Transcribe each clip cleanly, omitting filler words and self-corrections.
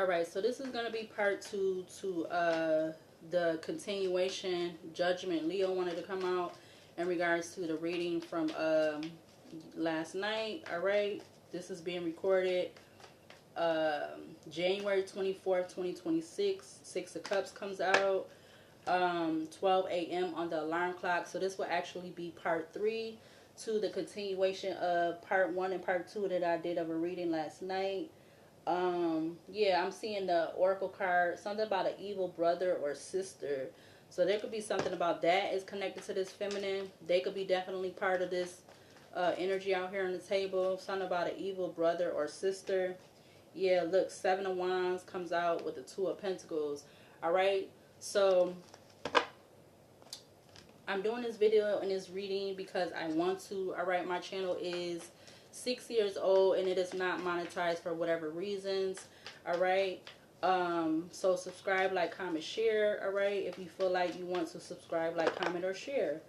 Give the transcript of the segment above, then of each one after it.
All right, so this is going to be part 2 to the continuation Judgment. Leo wanted to come out in regards to the reading from last night. All right, this is being recorded January 24th, 2026. Six of Cups comes out 12 a.m. on the alarm clock. So this will actually be part 3 to the continuation of part 1 and part 2 that I did of a reading last night. Yeah, I'm seeing the oracle card, something about an evil brother or sister. So there could be something about that is connected to this feminine. They could be definitely part of this energy out here on the table. Something about an evil brother or sister. Yeah, look, Seven of Wands comes out with the Two of Pentacles. All right, so I'm doing this video and this reading because I want to. All right, my channel is 6 years old and it is not monetized for whatever reasons. All right, so subscribe, like, comment, share. All right, if you feel like you want to subscribe, like, comment, or share.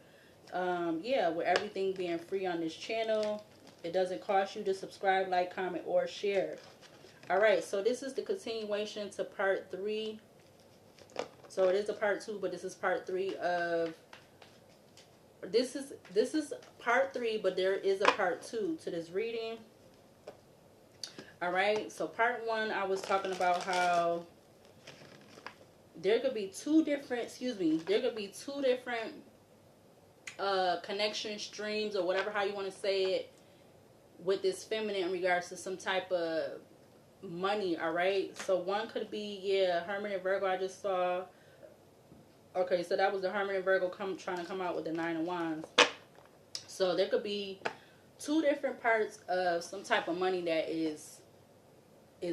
Yeah, with everything being free on this channel, it doesn't cost you to subscribe, like, comment, or share. All right, so this is the continuation to part 3. So it is a part 2, but this is part 3 of this is part 3, but there is a part 2 to this reading. All right, so part 1, I was talking about how there could be two different connection streams, or whatever, how you want to say it, with this feminine in regards to some type of money. All right, so one could be, yeah, Hermit and Virgo I just saw. Okay, so that was the Hermit and Virgo trying to come out with the Nine of Wands. So there could be two different parts of some type of money that is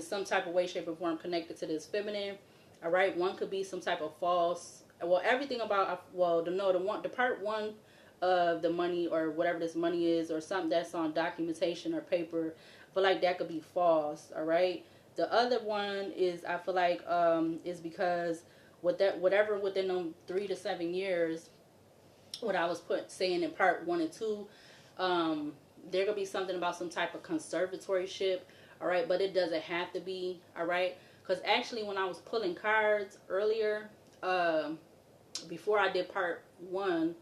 some type of way, shape, or form connected to this feminine. All right, one could be some type of false. Well, everything about, well, the part 1 of the money, or whatever this money is, or something that's on documentation or paper, I feel like that could be false. All right, the other one is, I feel like, is because with that, whatever within them 3 to 7 years, what I was saying in part 1 and 2, there could be something about some type of conservatorship. All right, but it doesn't have to be. All right, because actually when I was pulling cards earlier, before I did part 1,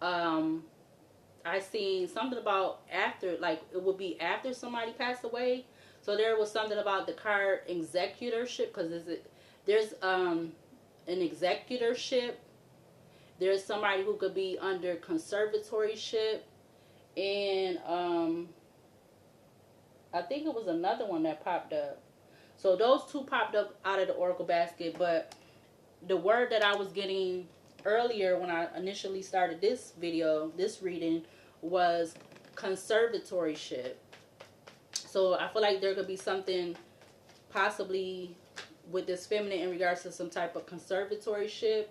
I seen something about after, like, it would be after somebody passed away. So there was something about the card executorship, because there's an executorship, there's somebody who could be under conservatorship, and I think it was another one that popped up. So those two popped up out of the oracle basket, but the word that I was getting earlier when I initially started this video, this reading, was conservatorship. So I feel like there could be something possibly with this feminine in regards to some type of conservatorship.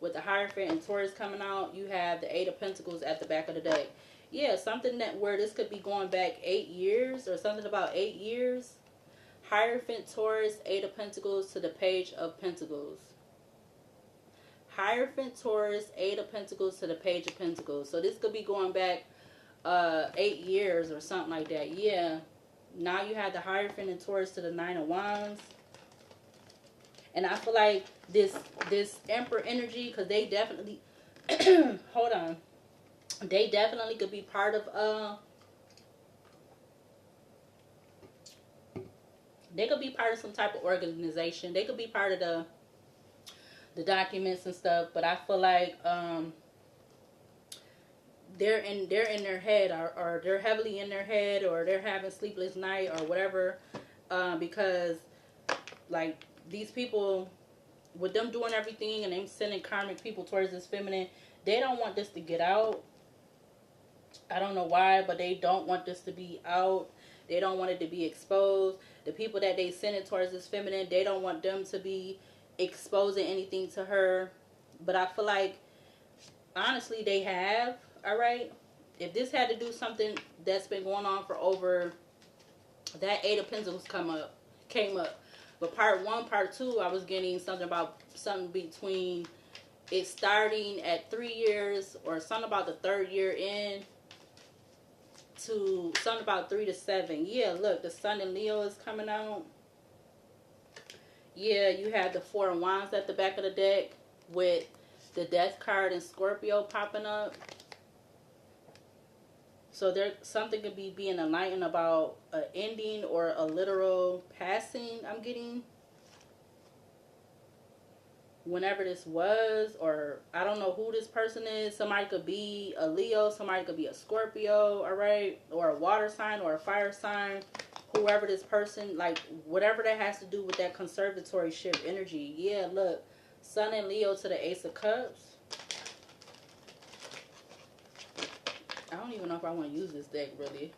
With the Hierophant and Taurus coming out, you have the Eight of Pentacles at the back of the deck. Yeah, something that where this could be going back 8 years, or something about 8 years. Hierophant, Taurus, Eight of Pentacles to the Page of Pentacles. Hierophant, Taurus, Eight of Pentacles to the Page of Pentacles. So this could be going back 8 years or something like that. Yeah. Now you have the Hierophant and Taurus to the Nine of Wands. And I feel like this Emperor energy, because they definitely hold on. They definitely could be part of they could be part of some type of organization. They could be part of the documents and stuff, but I feel like they're in their head, or they're heavily in their head, or they're having sleepless night or whatever, because like these people, with them doing everything and them sending karmic people towards this feminine, they don't want this to get out. I don't know why, but they don't want this to be out. They don't want it to be exposed. The people that they send it towards this feminine, they don't want them to be exposing anything to her. But I feel like, honestly, they have. All right, if this had to do something that's been going on for over, that Eight of Pentacles came up. But part 1, part 2, I was getting something about something between it starting at 3 years, or something about the 3rd year in, to something about 3 to 7. Yeah, look, the Sun in Leo is coming out. Yeah, you have the Four of Wands at the back of the deck with the Death card and Scorpio popping up. So there, something could be being enlightened about an ending or a literal passing. I'm getting whenever this was, or I don't know who this person is. Somebody could be a Leo, somebody could be a Scorpio, all right, or a water sign or a fire sign. Whoever this person, like whatever that has to do with that conservatorship energy. Yeah, look, Sun and Leo to the Ace of Cups. I don't even know if I want to use this deck really.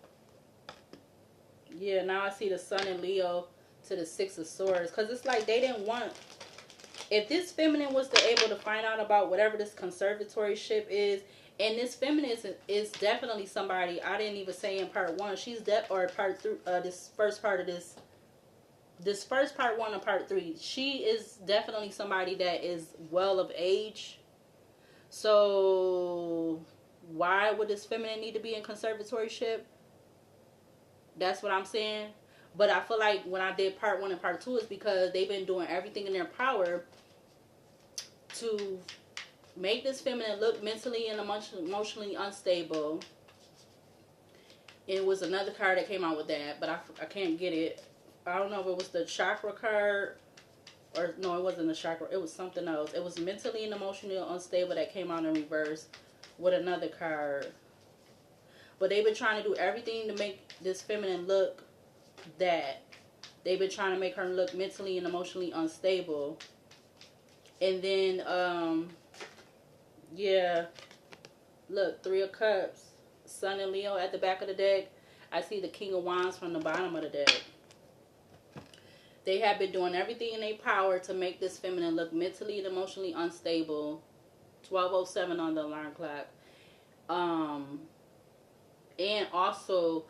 Yeah, now I see the Sun and Leo to the Six of Swords, because it's like they didn't want. If this feminine was to able to find out about whatever this conservatorship is, and this feminine is definitely somebody I didn't even say in part one. She's or part three. This first part of this first part one and part three. She is definitely somebody that is well of age. So why would this feminine need to be in conservatorship? That's what I'm saying. But I feel like when I did part one and part two is because they've been doing everything in their power to make this feminine look mentally and emotionally unstable. It was another card that came out with that, but I can't get it. I don't know if it was the chakra card or no, it wasn't the chakra. It was something else. It was mentally and emotionally unstable that came out in reverse with another card. But they've been trying to do everything to make this feminine look that. They've been trying to make her look mentally and emotionally unstable. And then, yeah, look, Three of Cups, Sun and Leo at the back of the deck. I see the King of Wands from the bottom of the deck. They have been doing everything in their power to make this feminine look mentally and emotionally unstable. 12:07 on the alarm clock. And also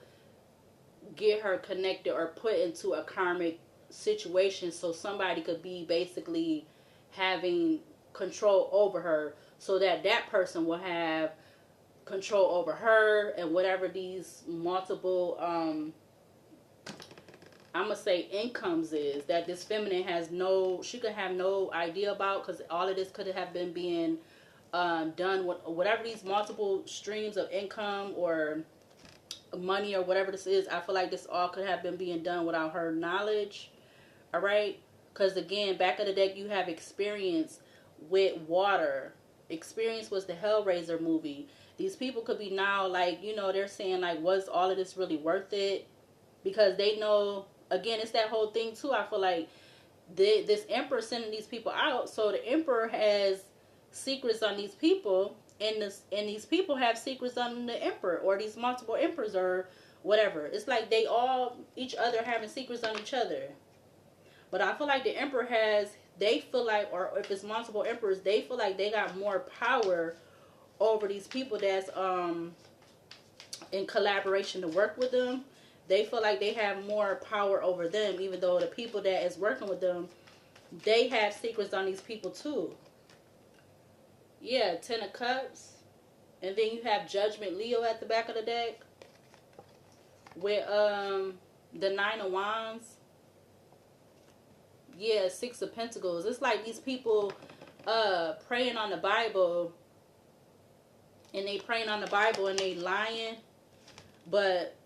get her connected or put into a karmic situation so somebody could be basically having control over her, so that that person will have control over her and whatever these multiple I'm gonna say incomes is that this feminine has she could have no idea about, because all of this could have been being done with whatever these multiple streams of income or money or whatever this is. I feel like this all could have been being done without her knowledge. All right, because again, back of the deck you have experience with water. Experience was the Hellraiser movie. These people could be now like, they're saying like, was all of this really worth it? Because they know, again, it's that whole thing too. I feel like this emperor sending these people out, so the emperor has secrets on these people, and these people have secrets on the emperor, or these multiple emperors or whatever. It's like they all each other having secrets on each other. But I feel like the emperor they feel like, or if it's multiple emperors, they feel like they got more power over these people that's in collaboration to work with them. They feel like they have more power over them, even though the people that is working with them, they have secrets on these people too. Yeah, Ten of Cups. And then you have Judgment Leo at the back of the deck with the Nine of Wands. Yeah, Six of Pentacles. It's like these people praying on the Bible, and they praying on the Bible and they lying. But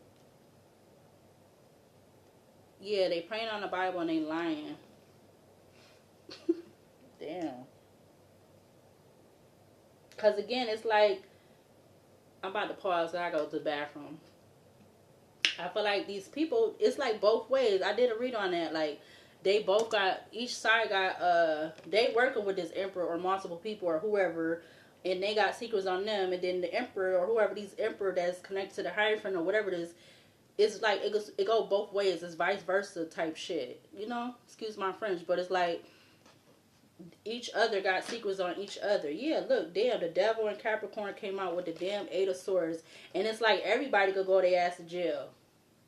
yeah, they praying on the Bible and they lying. Damn. Because again, it's like, I'm about to pause so I go to the bathroom. I feel like these people, it's like both ways. I did a read on that. Like, they both got, each side got, they working with this emperor or multiple people or whoever, and they got secrets on them. And then the emperor or whoever, these emperor that's connected to the Hierophant or whatever it is, it's like, it go both ways. It's vice versa type shit. Excuse my French, but it's like, each other got secrets on each other. Yeah, look, damn, the Devil and Capricorn came out with the damn Eight of Swords. And it's like everybody could go their ass to jail.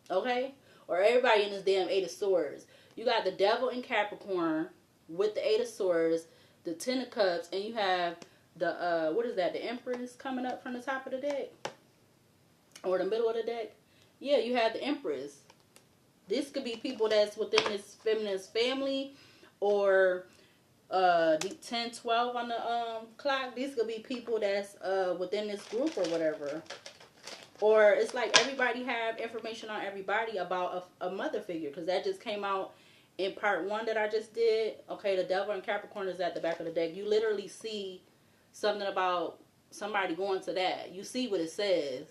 Okay? Or everybody in this damn Eight of Swords. You got the Devil in Capricorn with the Eight of Swords, the Ten of Cups, and you have the, what is that, the Empress coming up from the top of the deck? Or the middle of the deck? Yeah, you have the Empress. This could be people that's within this feminist family, or 10, 12 on the clock. These could be people that's within this group or whatever. Or it's like everybody have information on everybody about a mother figure, because that just came out in part 1 that I just did. Okay, the devil in Capricorn is at the back of the deck. You literally see something about somebody going to that. You see what it says.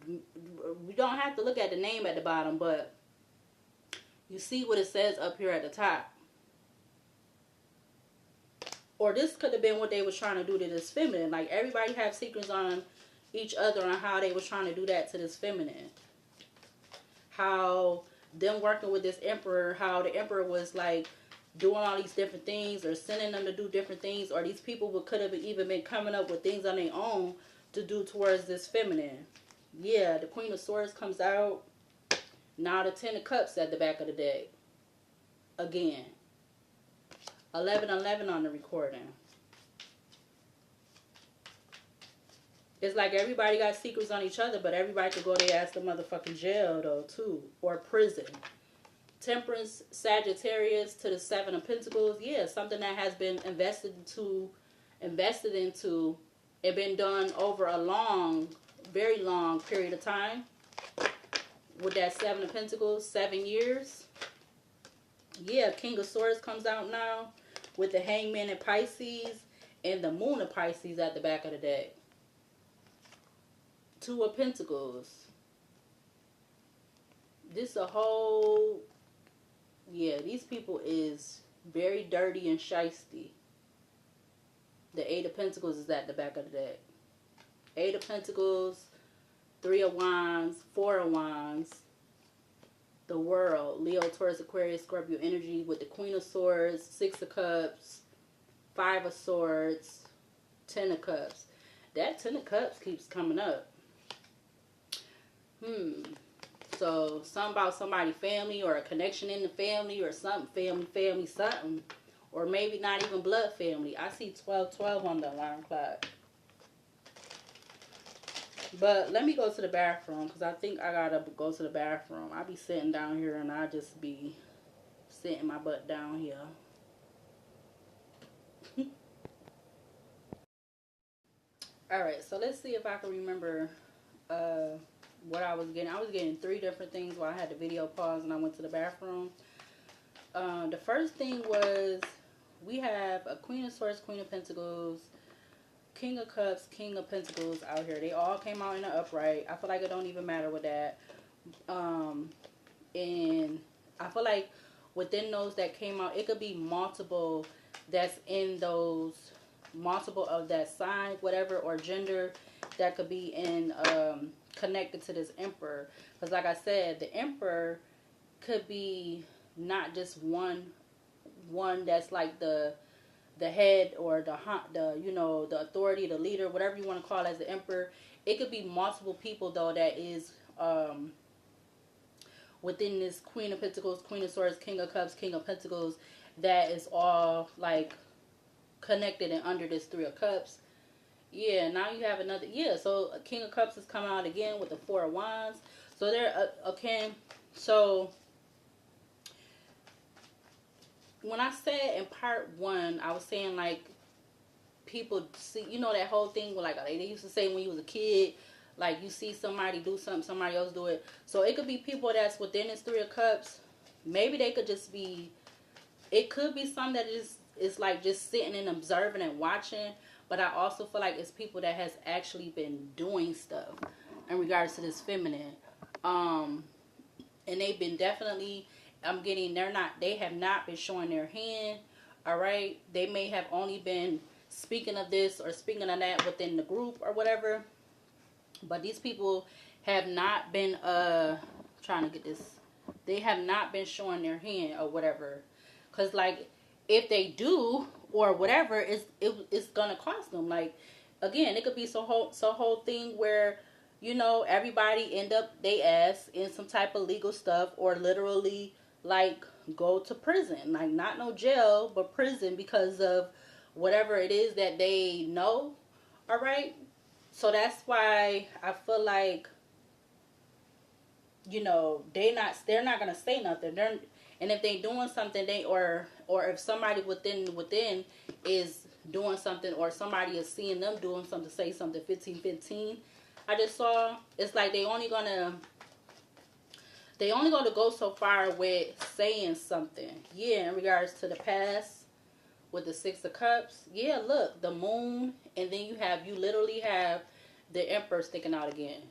We don't have to look at the name at the bottom, but you see what it says up here at the top. Or this could have been what they was trying to do to this feminine. Like, everybody have secrets on each other on how they was trying to do that to this feminine. How them working with this emperor, how the emperor was like doing all these different things, or sending them to do different things, or these people could have even been coming up with things on their own to do towards this feminine. Yeah, the Queen of Swords comes out. Now the Ten of Cups at the back of the deck. Again. 1111 on the recording. It's like everybody got secrets on each other, but everybody could go their ass to motherfucking jail, though, too. Or prison. Temperance, Sagittarius to the Seven of Pentacles. Yeah, something that has been invested into, and been done over a long, very long period of time. With that Seven of Pentacles, 7 years. Yeah, King of Swords comes out now. With the Hangman in Pisces. And the Moon of Pisces at the back of the deck. Two of Pentacles. This a whole... Yeah, these people is very dirty and shiesty. The Eight of Pentacles is at the back of the deck. Eight of Pentacles, Three of Wands, Four of Wands, the World, Leo, Taurus, Aquarius, Scorpio energy with the Queen of Swords, Six of Cups, Five of Swords, Ten of Cups. That Ten of Cups keeps coming up. So, something about somebody's family, or a connection in the family, or something, family, something. Or maybe not even blood family. I see 1212 on the alarm clock. But let me go to the bathroom, because I think I gotta go to the bathroom. I be sitting down here and I just be sitting my butt down here. Alright, so let's see if I can remember what I was getting. I was getting 3 different things while I had the video paused and I went to the bathroom. The first thing was, we have a Queen of Swords, Queen of Pentacles, King of Cups, King of Pentacles out here. They all came out in the upright. I feel like it don't even matter with that. And I feel like within those that came out, it could be multiple that's in those, multiple of that sign, whatever, or gender that could be in connected to this emperor. Because like I said, the emperor could be not just one that's like the head, or the you know, the authority, the leader, whatever you want to call it as the emperor. It could be multiple people though that is within this Queen of Pentacles, Queen of Swords, King of Cups, King of Pentacles, that is all like connected and under this Three of Cups. Yeah, now you have another, yeah, so King of Cups is coming out again with the Four of Wands. So they're, okay, so when I said in part 1, I was saying like, people see, you know, that whole thing where like, they used to say when you was a kid, like you see somebody do something, somebody else do it. So it could be people that's within this Three of Cups. Maybe they could just be, it could be some that is like just sitting and observing and watching. But I also feel like it's people that has actually been doing stuff in regards to this feminine. And they've been definitely, they have not been showing their hand. All right. They may have only been speaking of this or speaking of that within the group or whatever. But these people have not been, trying to get this, they have not been showing their hand or whatever. Because like, if they do, or whatever, it's gonna cost them. Like, again, it could be so whole thing where, you know, everybody end up they ass in some type of legal stuff, or literally like go to prison, like not no jail, but prison, because of whatever it is that they know. All right, so that's why I feel like, you know, they're not gonna say nothing. And if they doing something, they or if somebody within is doing something, or somebody is seeing them doing something, say something 15-15. I just saw, it's like they only going to go so far with saying something. Yeah, in regards to the past with the Six of Cups. Yeah, look, the moon, and then you literally have the Emperor sticking out again.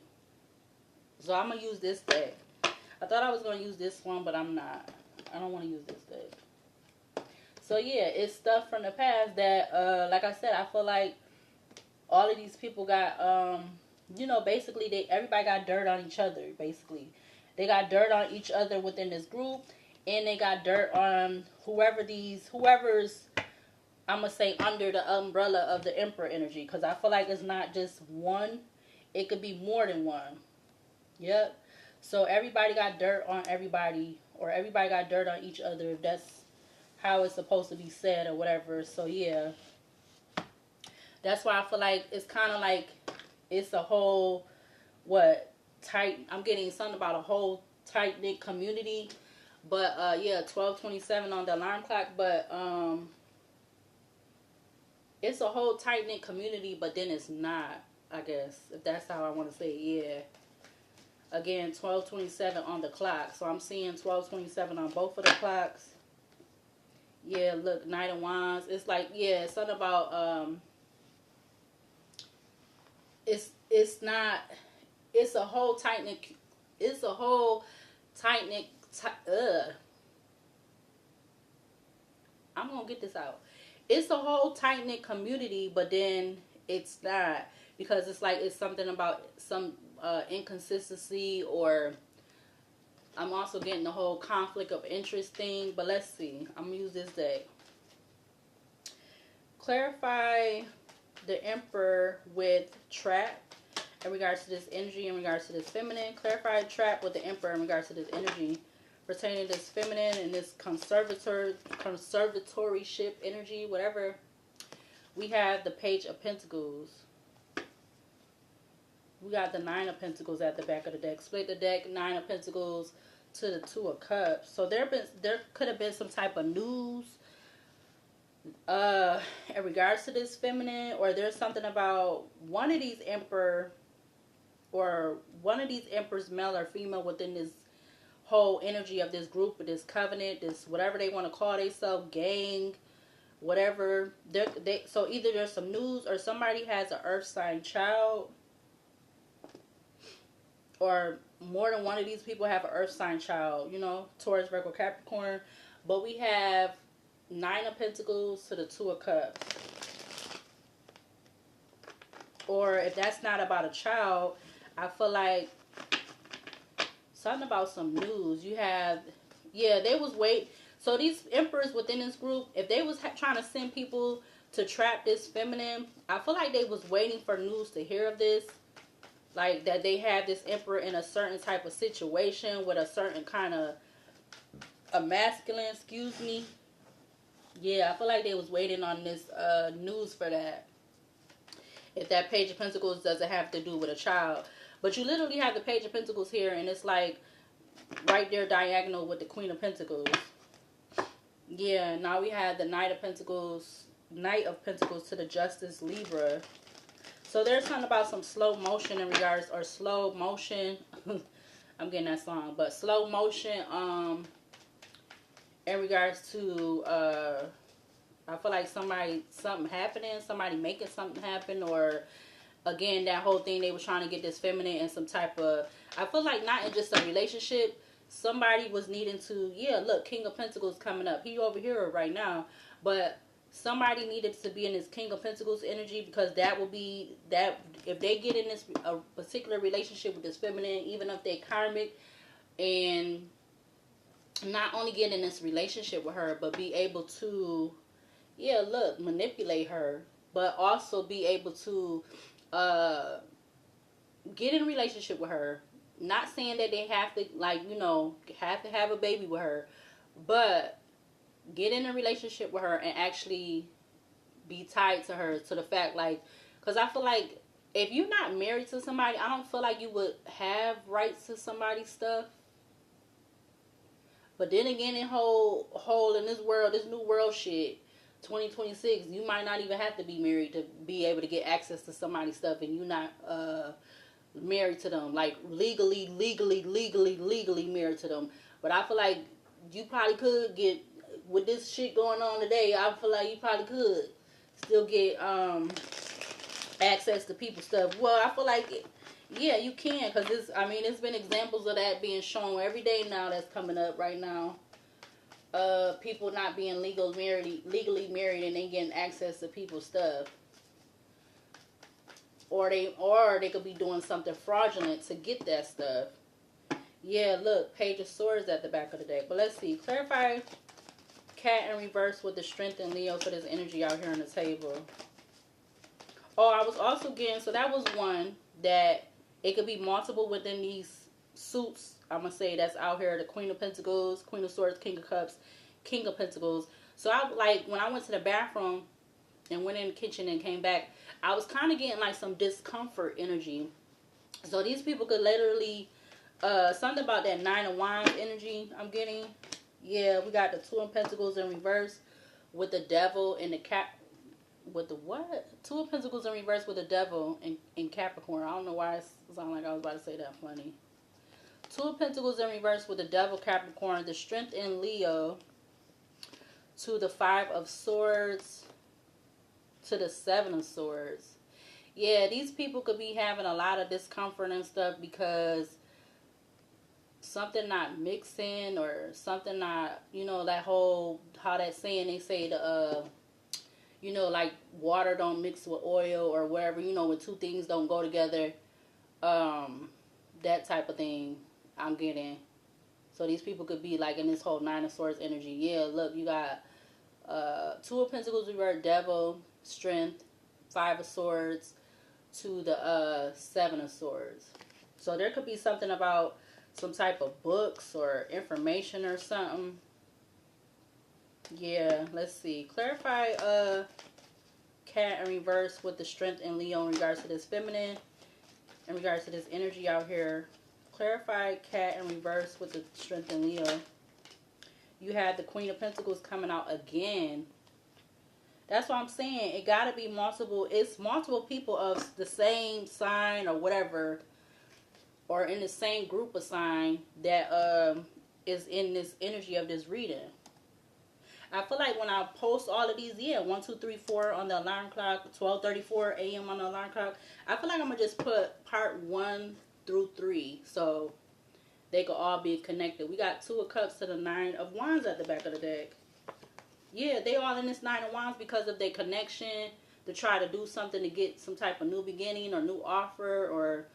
So I'm going to use this deck. I thought I was going to use this one, but I'm not. I don't want to use this deck. So yeah, it's stuff from the past that, like I said, I feel like all of these people got, basically everybody got dirt on each other, basically. They got dirt on each other within this group, and they got dirt on whoever's, I'm going to say, under the umbrella of the Emperor energy. Because I feel like it's not just one. It could be more than one. Yep. So everybody got dirt on everybody, or everybody got dirt on each other, if that's how it's supposed to be said or whatever. So yeah. That's why I feel like it's kind of like it's a whole, tight, I'm getting something about a whole tight-knit community. But, 12:27 on the alarm clock. But, it's a whole tight-knit community, but then it's not, I guess, if that's how I want to say it. Yeah. Again, 12:27 on the clock. So I'm seeing 12:27 on both of the clocks. Yeah, look, Knight of Wands. It's like, yeah, it's something about, it's not, it's a whole tight-knit, I'm going to get this out. It's a whole tight-knit community, but then it's not, because it's like it's something about some inconsistency, or I'm also getting the whole conflict of interest thing. But let's see. I'm going to use this deck. Clarify the Emperor with trap in regards to this energy, in regards to this feminine. Clarify trap with the Emperor in regards to this energy pertaining to this feminine and this conservatoryship energy, whatever. We have the Page of Pentacles. We got the Nine of Pentacles at the back of the deck. Split the deck, Nine of Pentacles to the Two of Cups. So there could have been some type of news in regards to this feminine, or there's something about one of these emperors, male or female, within this whole energy of this group, of this covenant, this whatever they want to call themselves, gang, whatever. So either there's some news, or somebody has an earth sign child, or more than one of these people have an earth sign child, Taurus, Virgo, Capricorn. But we have Nine of Pentacles to the Two of Cups. Or if that's not about a child, I feel like something about some news. You have, they was so these emperors within this group, if they was trying to send people to trap this feminine, I feel like they was waiting for news to hear of this. Like that they had this emperor in a certain type of situation with a certain kind of a masculine, excuse me. Yeah, I feel like they was waiting on this news for that. If that Page of Pentacles doesn't have to do with a child. But you literally have the Page of Pentacles here, and it's like right there diagonal with the Queen of Pentacles. Yeah, now we have the Knight of Pentacles to the Justice, Libra. So there's something about some slow motion in regards, or slow motion. I'm getting that song, but slow motion in regards to I feel like something happening, somebody making something happen, or again, that whole thing, they were trying to get this feminine in some type of, I feel like not in just a relationship, somebody was needing to, look, King of Pentacles coming up. He over here right now, but somebody needed to be in this King of Pentacles energy, because that will be, that if they get in this a particular relationship with this feminine, even if they karmic, and not only get in this relationship with her, but be able to, manipulate her, but also be able to get in a relationship with her. Not saying that they have to, have a baby with her, but get in a relationship with her and actually be tied to her, to the fact, because I feel like if you're not married to somebody, I don't feel like you would have rights to somebody's stuff. But then again, in whole in this world, this new world shit, 2026, you might not even have to be married to be able to get access to somebody's stuff, and you not married to them, like legally married to them. But I feel like you probably could get, with this shit going on today, I feel like you probably could still get access to people's stuff. Well, I feel like yeah, you can, because it's been examples of that being shown every day now that's coming up right now. People not being legally married and they getting access to people's stuff. Or they could be doing something fraudulent to get that stuff. Yeah, look, Page of Swords at the back of the deck. But let's see. Clarify Cat in reverse with the Strength in Leo for this energy out here on the table. Oh, I was also getting, so that was one that it could be multiple within these suits. I'm going to say that's out here. The Queen of Pentacles, Queen of Swords, King of Cups, King of Pentacles. So when I went to the bathroom and went in the kitchen and came back, I was kind of getting like some discomfort energy. So these people could literally, something about that Nine of Wands energy I'm getting. Yeah, we got the Two of Pentacles in reverse with the Devil and the with the what? Two of Pentacles in reverse with the Devil in Capricorn. I don't know why it sounded like I was about to say that funny. Two of Pentacles in reverse with the Devil, Capricorn, the Strength in Leo, to the Five of Swords, to the Seven of Swords. Yeah, these people could be having a lot of discomfort and stuff because something not mixing or something not, that whole, how that saying, they say the, like water don't mix with oil or whatever, when two things don't go together, that type of thing I'm getting. So these people could be like in this whole Nine of Swords energy. Yeah, look, you got Two of Pentacles reverse, Devil, Strength, Five of Swords, to the Seven of Swords. So there could be something about some type of books or information or something. Yeah, let's see. Clarify Cat in reverse with the Strength in Leo in regards to this feminine, in regards to this energy out here. Clarify Cat in reverse with the Strength in Leo. You had the Queen of Pentacles coming out again. That's what I'm saying. It got to be multiple. It's multiple people of the same sign or whatever, or in the same group of sign that is in this energy of this reading. I feel like when I post all of these, 1, 2, 3, 4 on the alarm clock, 12:34 a.m. on the alarm clock, I feel like I'm going to just put part 1 through 3 so they could all be connected. We got Two of Cups to the Nine of Wands at the back of the deck. Yeah, they all in this Nine of Wands because of their connection, to try to do something to get some type of new beginning or new offer, or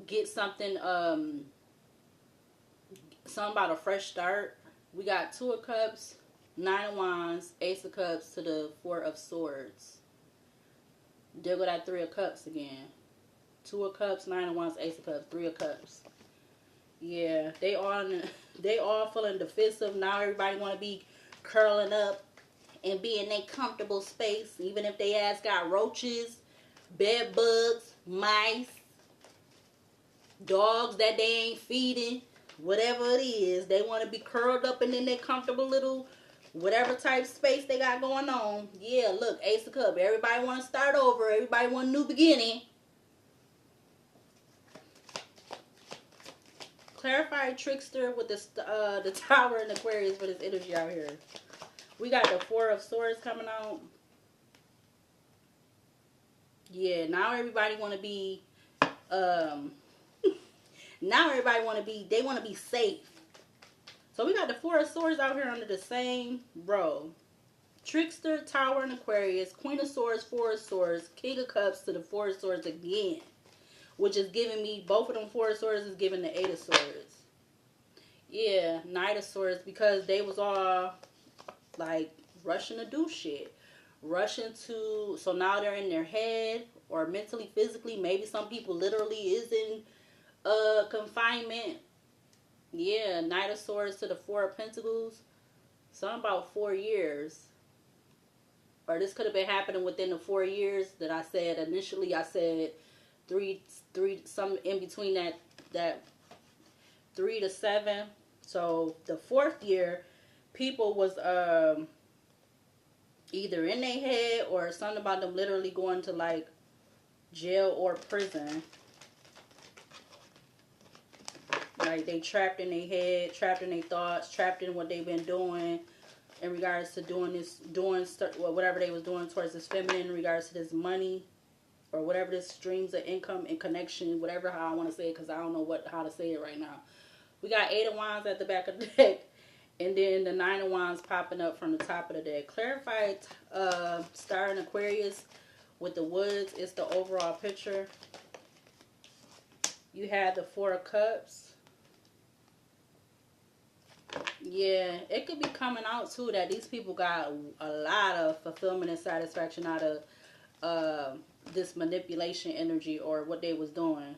get something, something about a fresh start. We got Two of Cups, Nine of Wands, Ace of Cups to the Four of Swords. There go that Three of Cups again. Two of Cups, Nine of Wands, Ace of Cups, Three of Cups. Yeah, they all feeling defensive. Now everybody want to be curling up and be in their comfortable space, even if they ass got roaches, bed bugs, mice, dogs that they ain't feeding, whatever it is. They want to be curled up and in their comfortable little whatever type space they got going on. Yeah, look, Ace of Cups. Everybody want to start over. Everybody want a new beginning. Clarify Trickster with the Tower and Aquarius for this energy out here. We got the Four of Swords coming out. Yeah, now everybody want to be, now everybody want to be, they want to be safe. So we got the Four of Swords out here under the same row. Trickster, Tower, and Aquarius, Queen of Swords, Four of Swords, King of Cups to the Four of Swords again. Which is giving me, both of them Four of Swords is giving the Eight of Swords. Yeah, Knight of Swords, because they was all like rushing to do shit. Rushing to, so now they're in their head or mentally, physically. Maybe some people literally is in confinement. Yeah, Knight of Swords to the Four of Pentacles. Something about 4 years. Or this could have been happening within the 4 years that I said initially. I said three, some in between that 3 to 7. So the fourth year, people was either in their head or something about them literally going to like jail or prison. Like they trapped in their head, trapped in their thoughts, trapped in what they've been doing in regards to whatever they was doing towards this feminine in regards to this money or whatever this streams of income and connection, whatever how I want to say it, because I don't know how to say it right now. We got 8 of Wands at the back of the deck, and then the 9 of Wands popping up from the top of the deck. Clarified star in Aquarius with the woods is the overall picture. You had the 4 of Cups. Yeah, it could be coming out too that these people got a lot of fulfillment and satisfaction out of this manipulation energy or what they was doing.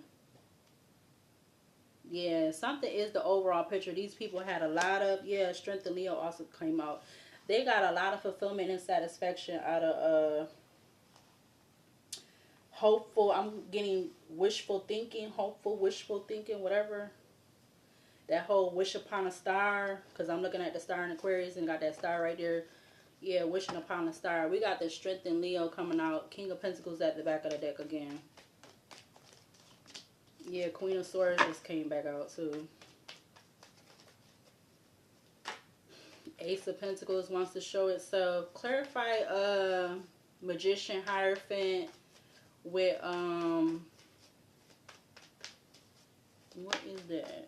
Yeah, something is the overall picture. These people had a lot of, Strength of Leo also came out. They got a lot of fulfillment and satisfaction out of hopeful, I'm getting wishful thinking, hopeful, wishful thinking, whatever. That whole wish upon a star, because I'm looking at the star in Aquarius and got that star right there. Yeah, wishing upon a star. We got the Strength in Leo coming out. King of Pentacles at the back of the deck again. Yeah, Queen of Swords just came back out too. Ace of Pentacles wants to show itself. Clarify Magician, Hierophant with what is that?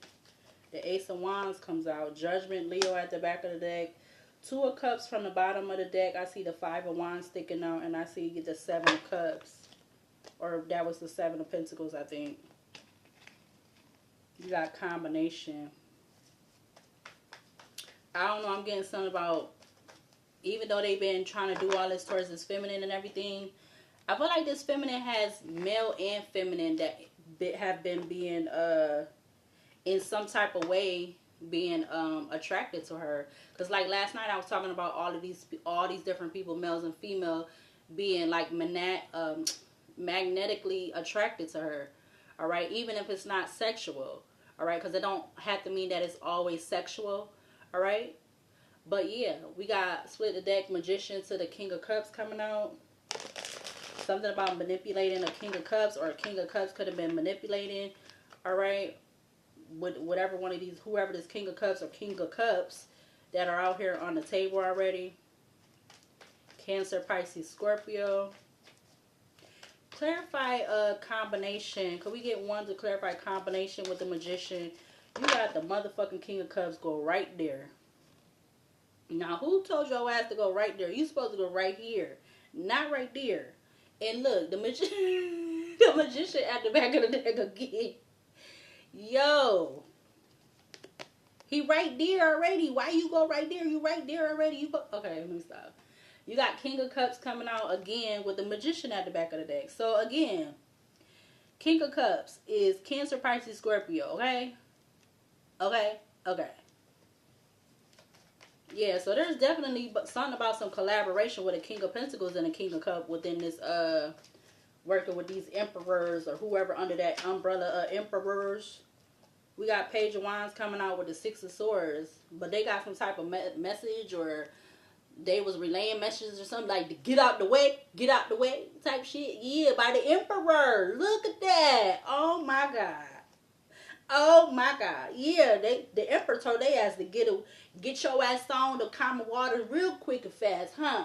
The Ace of Wands comes out. Judgment, Leo at the back of the deck. 2 of Cups from the bottom of the deck. I see the 5 of Wands sticking out, and I see the 7 of Cups. Or that was the 7 of Pentacles, I think. You got combination. I don't know, I'm getting something about, even though they've been trying to do all this towards this feminine and everything, I feel like this feminine has male and feminine that have been being, in some type of way, being attracted to her. Because like last night I was talking about all these different people, males and female, being like magnetically attracted to her. All right, even if it's not sexual. All right, because it don't have to mean that it's always sexual. All right, but yeah, we got split the deck, Magician to the King of Cups coming out. Something about manipulating a King of Cups, or a King of Cups could have been manipulating. All right, with whatever one of these, whoever this King of Cups or King of Cups that are out here on the table already. Cancer, Pisces, Scorpio. Clarify a combination. Could we get one to clarify combination with the Magician? You got the motherfucking King of Cups go right there. Now, who told your ass to go right there? You supposed to go right here, not right there. And look, the the Magician at the back of the deck again. Yo, he right there already. Why you go right there? You right there already. Okay, let me stop. You got King of Cups coming out again with the Magician at the back of the deck. So again, King of Cups is Cancer, Pisces, Scorpio. Okay. Yeah, so there's definitely something about some collaboration with a King of Pentacles and a King of Cups within this working with these emperors or whoever under that umbrella emperors. We got Page of Wands coming out with the 6 of Swords, but they got some type of message, or they was relaying messages or something like get out the way type shit. Yeah, by the Emperor. Look at that. Oh my God. Yeah, the Emperor told they ass to get your ass on the common waters real quick and fast, huh?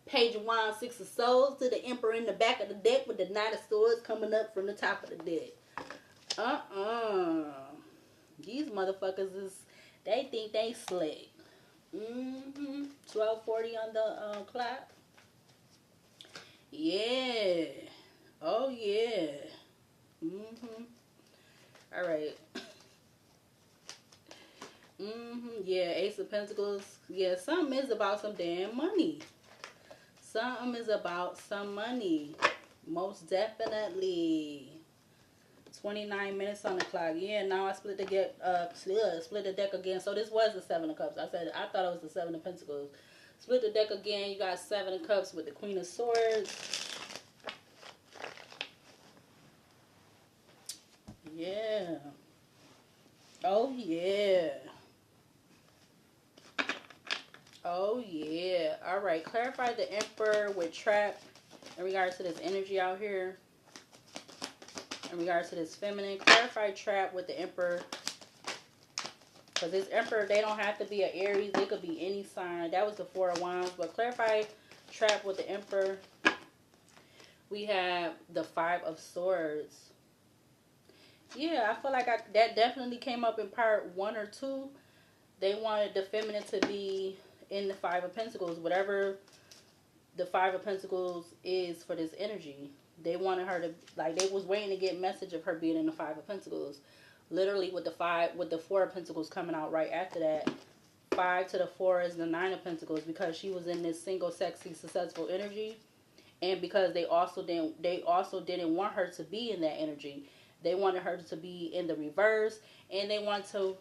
Page of Wands, 6 of Swords to the Emperor in the back of the deck with the 9 of Swords coming up from the top of the deck. These motherfuckers they think they slick. 12:40 on the clock. Yeah. Oh yeah. All right. Yeah, Ace of Pentacles. Yeah, something is about some damn money. Something is about some money. Most definitely. 29 minutes on the clock. Yeah, now I split the deck again. So this was the 7 of Cups. I thought it was the 7 of Pentacles. Split the deck again. You got 7 of Cups with the Queen of Swords. Yeah. Oh, yeah. Oh, yeah. All right. Clarify the Emperor with trap in regards to this energy out here. In regards to this feminine. Clarify trap with the Emperor. Because this Emperor, they don't have to be an Aries. They could be any sign. That was the Four of Wands. But clarify trap with the Emperor. We have the Five of Swords. Yeah, I feel like that definitely came up in part 1 or 2. They wanted the feminine to be in the Five of Pentacles. Whatever the Five of Pentacles is for this energy. They wanted her to, like, they was waiting to get message of her being in the Five of Pentacles. Literally with the Four of Pentacles coming out right after that. 5 to the 4 is the Nine of Pentacles, because she was in this single, sexy, successful energy. And because they also didn't want her to be in that energy. They wanted her to be in the reverse, and they want to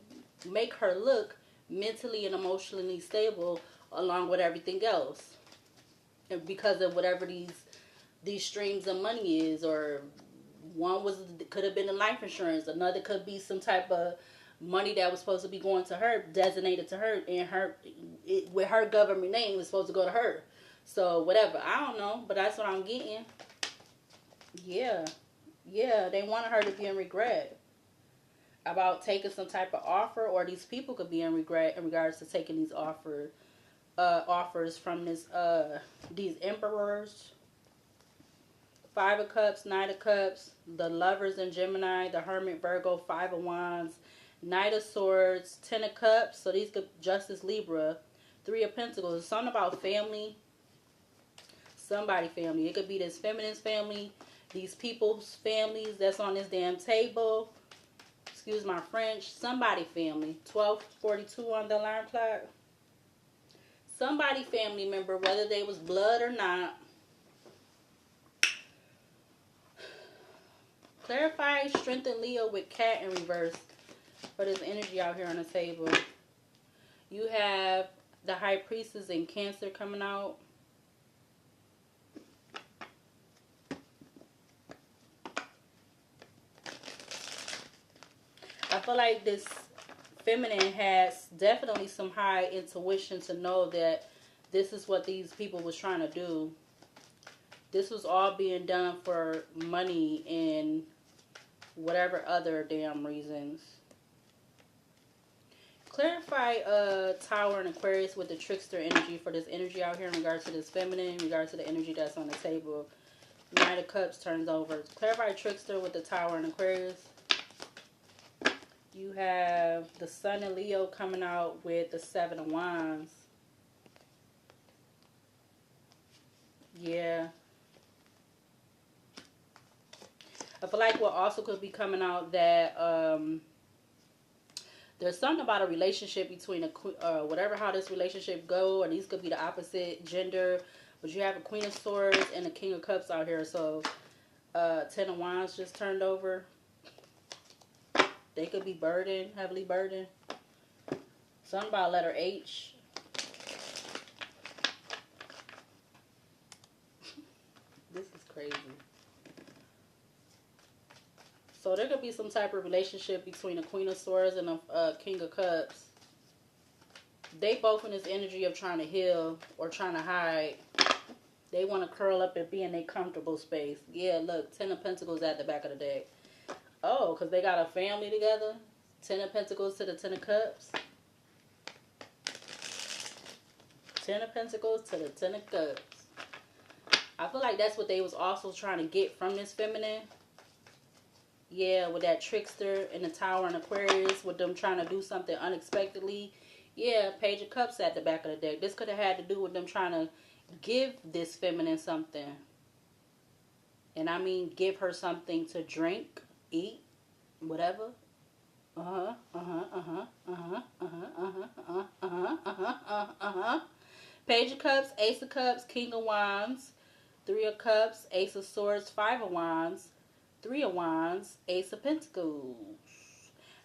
make her look mentally and emotionally stable along with everything else. And because of whatever these streams of money is, or one could have been the life insurance, another could be some type of money that was supposed to be going to her, designated to her, and with her government name was supposed to go to her. So whatever, I don't know, but that's what I'm getting. Yeah. Yeah, they wanted her to be in regret about taking some type of offer, or these people could be in regret in regards to taking these offers from these emperors. Five of Cups, Knight of Cups, the Lovers in Gemini, the Hermit Virgo, Five of Wands, Knight of Swords, Ten of Cups. So these could Justice Libra, Three of Pentacles. Something about family. Somebody family. It could be this feminine's family. These people's families that's on this damn table. Excuse my French. Somebody family. 12:42 on the alarm clock. Somebody family member, whether they was blood or not. Clarify, strengthen Leo with cat in reverse for this energy out here on the table. You have the High Priestess in Cancer coming out. I feel like this feminine has definitely some high intuition to know that this is what these people was trying to do. This was all being done for money and whatever other damn reasons. Clarify Tower and Aquarius with the trickster energy for this energy out here in regards to this feminine, in regards to the energy that's on the table. Knight of Cups turns over. Clarify trickster with the Tower and Aquarius. You have the Sun and Leo coming out with the Seven of Wands. Yeah. I feel like what also could be coming out that there's something about a relationship between whatever how this relationship go, or these could be the opposite gender. But you have a Queen of Swords and a King of Cups out here. So Ten of Wands just turned over. They could be burdened, heavily burdened. Something about letter H. This is crazy. So there could be some type of relationship between a Queen of Swords and a King of Cups. They both in this energy of trying to heal or trying to hide. They want to curl up and be in a comfortable space. Yeah, look, Ten of Pentacles at the back of the deck. Oh, because they got a family together. Ten of Pentacles to the Ten of Cups. Ten of Pentacles to the Ten of Cups. I feel like that's what they was also trying to get from this feminine. Yeah, with that trickster in the Tower and Aquarius, with them trying to do something unexpectedly. Yeah, Page of Cups at the back of the deck. This could have had to do with them trying to give this feminine something. And I mean, give her something to drink, eat, whatever. Page of Cups, Ace of Cups, King of Wands, Three of Cups, Ace of Swords, Five of Wands, Three of Wands, Ace of Pentacles,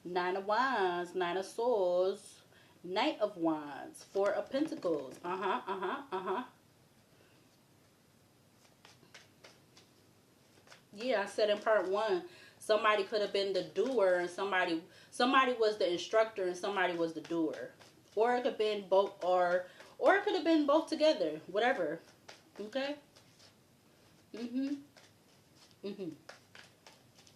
Nine of Wands, Nine of Swords, Knight of Wands, Four of Pentacles. Yeah, I said in part 1, Somebody could have been the doer, and somebody was the instructor, and somebody was the doer. Or it could have been both, or it could have been both together. Whatever. Okay.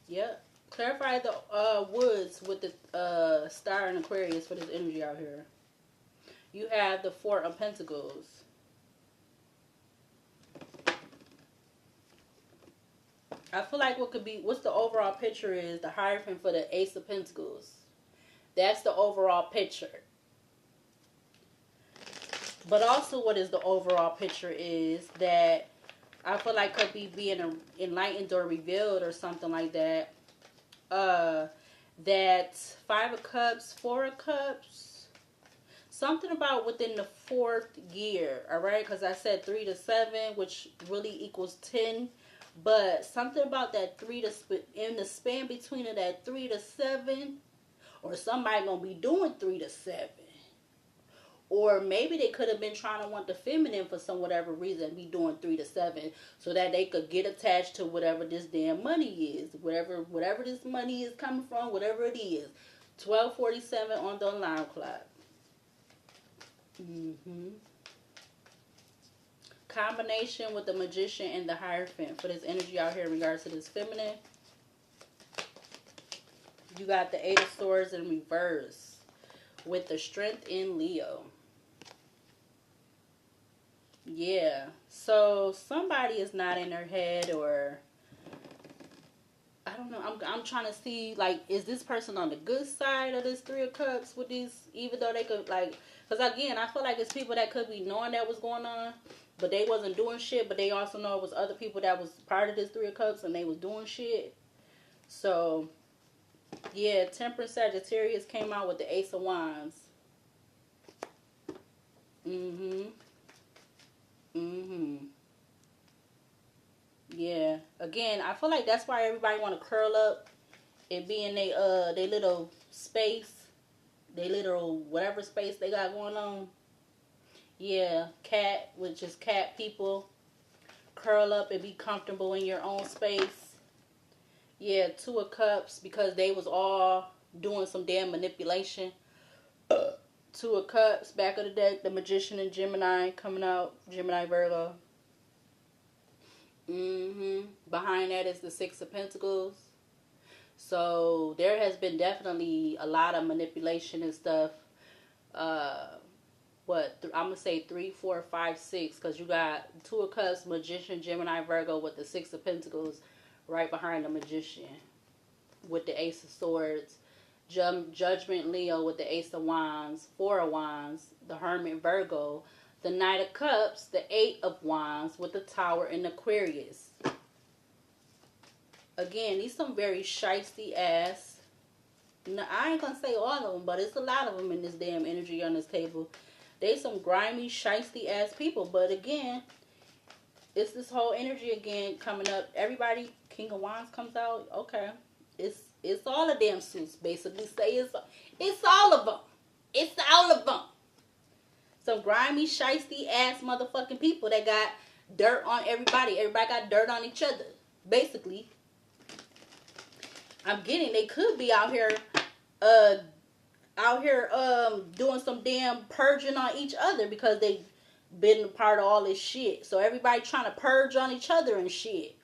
Yep. Clarify the woods with the star and Aquarius for this energy out here. You have the Four of Pentacles. I feel like what's the overall picture is the Hierophant for the Ace of Pentacles. That's the overall picture. But also what is the overall picture is that I feel like could be being enlightened or revealed or something like that. That Five of Cups, Four of Cups, something about within the fourth year, all right? Because I said 3 to 7, which really equals 10. But something about that in the span between that 3 to 7, or somebody gonna be doing 3 to 7. Or maybe they could have been trying to want the feminine for some whatever reason, be doing 3 to 7, so that they could get attached to whatever this damn money is, whatever this money is coming from, whatever it is. 12:47 on the alarm clock. Combination with the Magician and the Hierophant for this energy out here in regards to this feminine. You got the Eight of Swords in reverse with the Strength in Leo. Yeah, so somebody is not in their head, or I don't know. I'm trying to see, like, is this person on the good side of this Three of Cups with these, even though they could, like, because again, I feel like it's people that could be knowing that was going on, but they wasn't doing shit, but they also know it was other people that was part of this Three of Cups and they was doing shit. So, yeah, Temperance Sagittarius came out with the Ace of Wands. Yeah. Again, I feel like that's why everybody want to curl up and be in they little space, they little whatever space they got going on. Yeah, cat, which is cat people. Curl up and be comfortable in your own space. Yeah, Two of Cups, because they was all doing some damn manipulation. Two of Cups, back of the deck, the Magician and Gemini coming out. Gemini, Virgo. Behind that is the Six of Pentacles. So there has been definitely a lot of manipulation and stuff. I'm going to say 3, 4, 5, 6. Because you got Two of Cups, Magician, Gemini, Virgo with the Six of Pentacles right behind the Magician. With the Ace of Swords. Judgment, Leo with the Ace of Wands. Four of Wands. The Hermit, Virgo. The Knight of Cups. The Eight of Wands with the Tower and Aquarius. Again, these some very shiesty ass. Now, I ain't going to say all of them, but it's a lot of them in this damn energy on this table. They some grimy, shiesty ass people. But again, it's this whole energy again coming up. Everybody, King of Wands comes out. Okay. It's all the damn suits, basically. Say it's all of them. It's all of them. Some grimy, shiesty ass motherfucking people that got dirt on everybody. Everybody got dirt on each other. Basically. I'm getting they could be out here doing some damn purging on each other because they been a part of all this shit. So everybody trying to purge on each other and shit.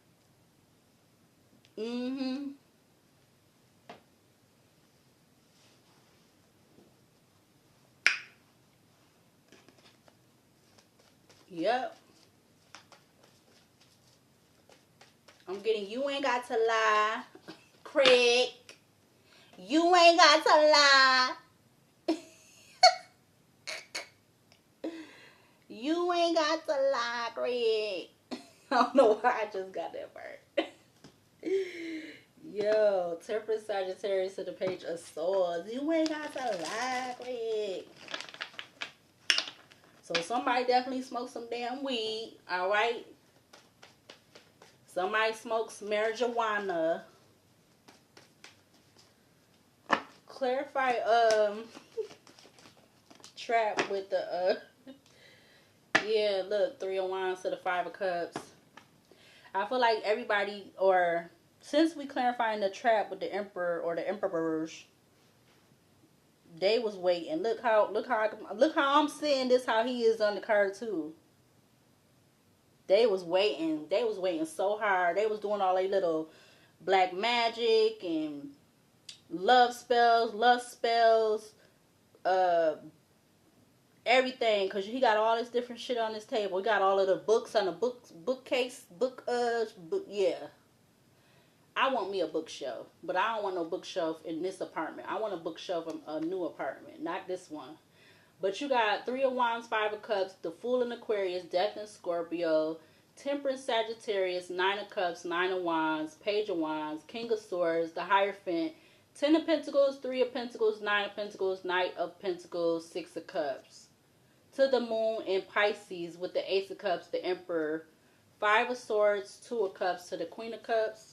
Yep. I'm getting you ain't got to lie, Craig. You ain't got to lie. You ain't got to lie, Craig. I don't know why I just got that part. Yo, Temperance Sagittarius to the Page of Swords. You ain't got to lie, Craig. So somebody definitely smoked some damn weed, alright? Somebody smokes marijuana. Clarify, trap with the, yeah, look, Three of Wands to the Five of Cups. I feel like everybody, or since we clarifying the trap with the emperor or the emperors, they was waiting. Look how I'm seeing this. How he is on the card too. They was waiting. They was waiting so hard. They was doing all their little black magic and love spells, lust spells, uh, everything. Cause he got all this different shit on his table. He got all of the books on the bookcase, yeah. I want me a bookshelf, but I don't want no bookshelf in this apartment. I want a bookshelf in a new apartment, not this one. But you got Three of Wands, Five of Cups, the Fool in Aquarius, Death in Scorpio, Temperance Sagittarius, Nine of Cups, Nine of Wands, Page of Wands, King of Swords, the Hierophant, Ten of Pentacles, Three of Pentacles, Nine of Pentacles, Knight of Pentacles, Six of Cups. To the Moon in Pisces with the Ace of Cups, the Emperor, Five of Swords, Two of Cups to the Queen of Cups.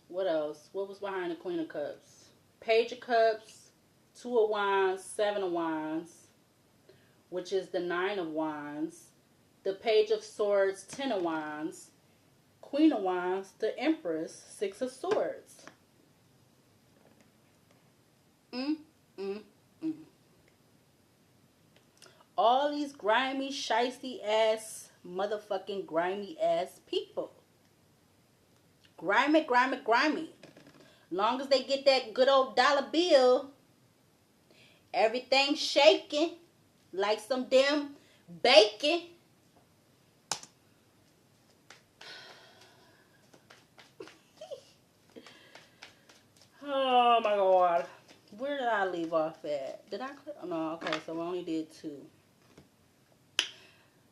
What else? What was behind the Queen of Cups? Page of Cups, Two of Wands, Seven of Wands, which is the Nine of Wands. The Page of Swords, Ten of Wands. Queen of Wands, the Empress, Six of Swords. All these grimy, shiesty ass, motherfucking grimy ass people. Grimy, grimy, grimy. Long as they get that good old dollar bill, everything's shaking like some damn bacon. Oh my God. Where did I leave off at? Did I click? Oh, no, okay, so we only did 2.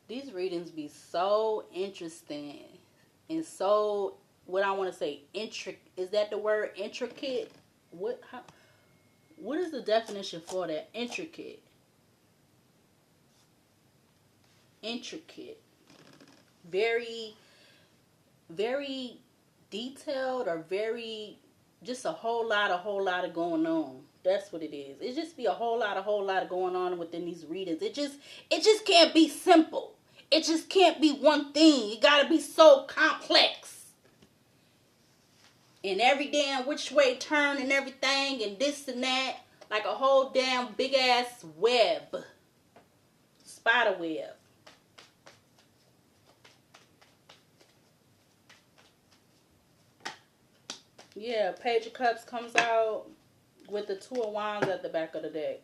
These readings be so interesting and so, what I want to say, intricate. Is that the word, intricate? What is the definition for that? Intricate. Intricate. Very, very detailed, or very, just a whole lot of going on. That's what it is. It just be a whole lot of going on within these readings. It just can't be simple. It just can't be one thing. It gotta be so complex. And every damn which way turn and everything and this and that. Like a whole damn big ass web. Spider web. Yeah, Page of Cups comes out with the Two of Wands at the back of the deck.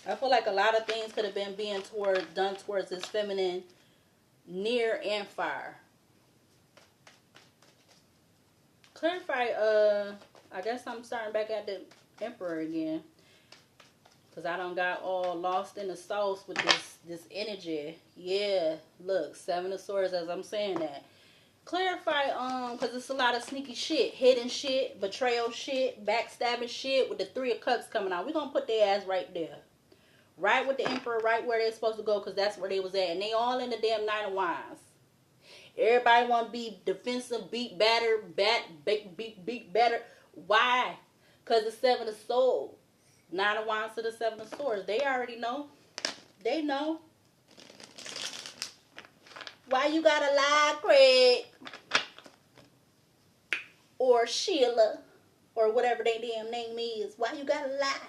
I feel like a lot of things could have been done towards this feminine near and far. Clarify, I guess I'm starting back at the Emperor again. Because I done got all lost in the sauce with this energy. Yeah, look, Seven of Swords as I'm saying that. Clarify, because it's a lot of sneaky shit. Hidden shit, betrayal shit, backstabbing shit with the Three of Cups coming out. We're going to put their ass right there. Right with the Emperor, right where they're supposed to go, because that's where they was at. And they all in the damn Nine of Wands. Everybody want to be defensive, beat better. Why? Because the Seven of Swords. Nine of Wands to the Seven of Swords. They already know. They know. Why you gotta lie, Craig? Or Sheila. Or whatever their damn name is. Why you gotta lie?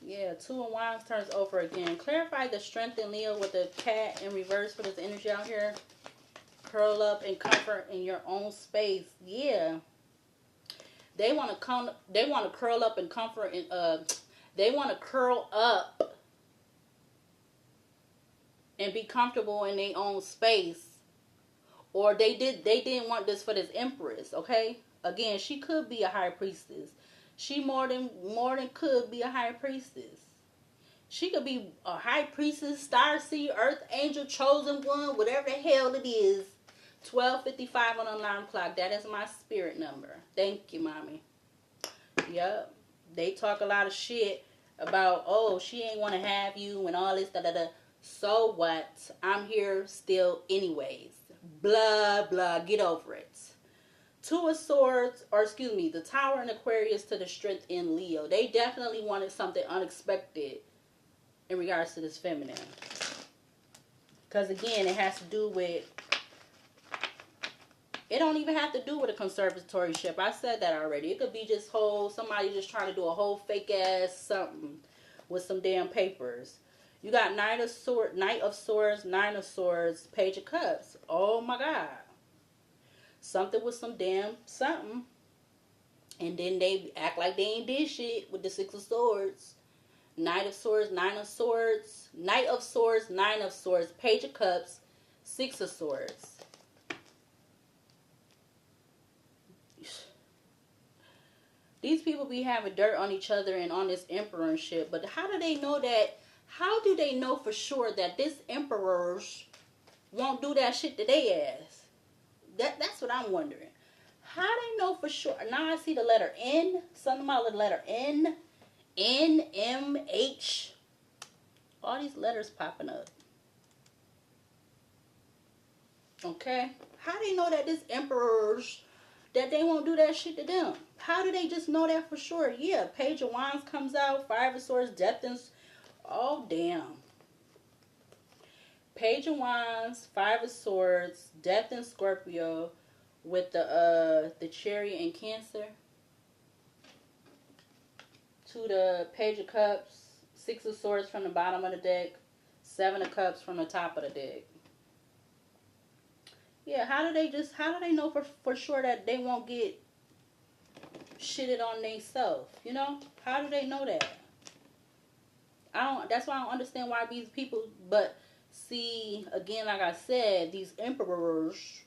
Yeah, Two of Wands turns over again. Clarify the strength in Leo with the cat in reverse for this energy out here. Curl up and comfort in your own space. Yeah. They want to curl up and comfort and they want to curl up and be comfortable in their own space. Or they didn't want this for this Empress, okay? Again, she could be a high priestess. She more than could be a high priestess. She could be a high priestess, star seed, earth angel, chosen one, whatever the hell it is. 12:55 on the alarm clock. That is my spirit number. Thank you, mommy. Yep. They talk a lot of shit about, oh, she ain't want to have you and all this, da-da-da. So what? I'm here still anyways. Blah, blah. Get over it. Two of Swords, or excuse me, the Tower in Aquarius to the strength in Leo. They definitely wanted something unexpected in regards to this feminine. Because again, it has to do with, it don't even have to do with a conservatorship. I said that already. It could be just somebody just trying to do a whole fake ass something with some damn papers. You got Knight of Swords, Nine of Swords, Page of Cups. Oh my God. Something with some damn something. And then they act like they ain't did shit with the Six of Swords. Knight of Swords, Nine of Swords, Knight of Swords, Nine of Swords, Page of Cups, Six of Swords. These people be having dirt on each other and on this emperor and shit. But how do they know that? How do they know for sure that this emperors won't do that shit to their ass? That's what I'm wondering. How they know for sure? Now I see the letter N. Something about the letter N. N, M, H. All these letters popping up. Okay? How do they know that this emperors, that they won't do that shit to them? How do they just know that for sure? Yeah, Page of Wands comes out. Five of Swords, Death and... Oh, damn. Page of Wands, Five of Swords, Death and Scorpio with the Chariot and Cancer. To the Page of Cups, Six of Swords from the bottom of the deck, Seven of Cups from the top of the deck. Yeah, how do they know for sure that they won't get shitted on themselves? You know? How do they know that? That's why I don't understand why these people, but see, again, like I said, these emperors,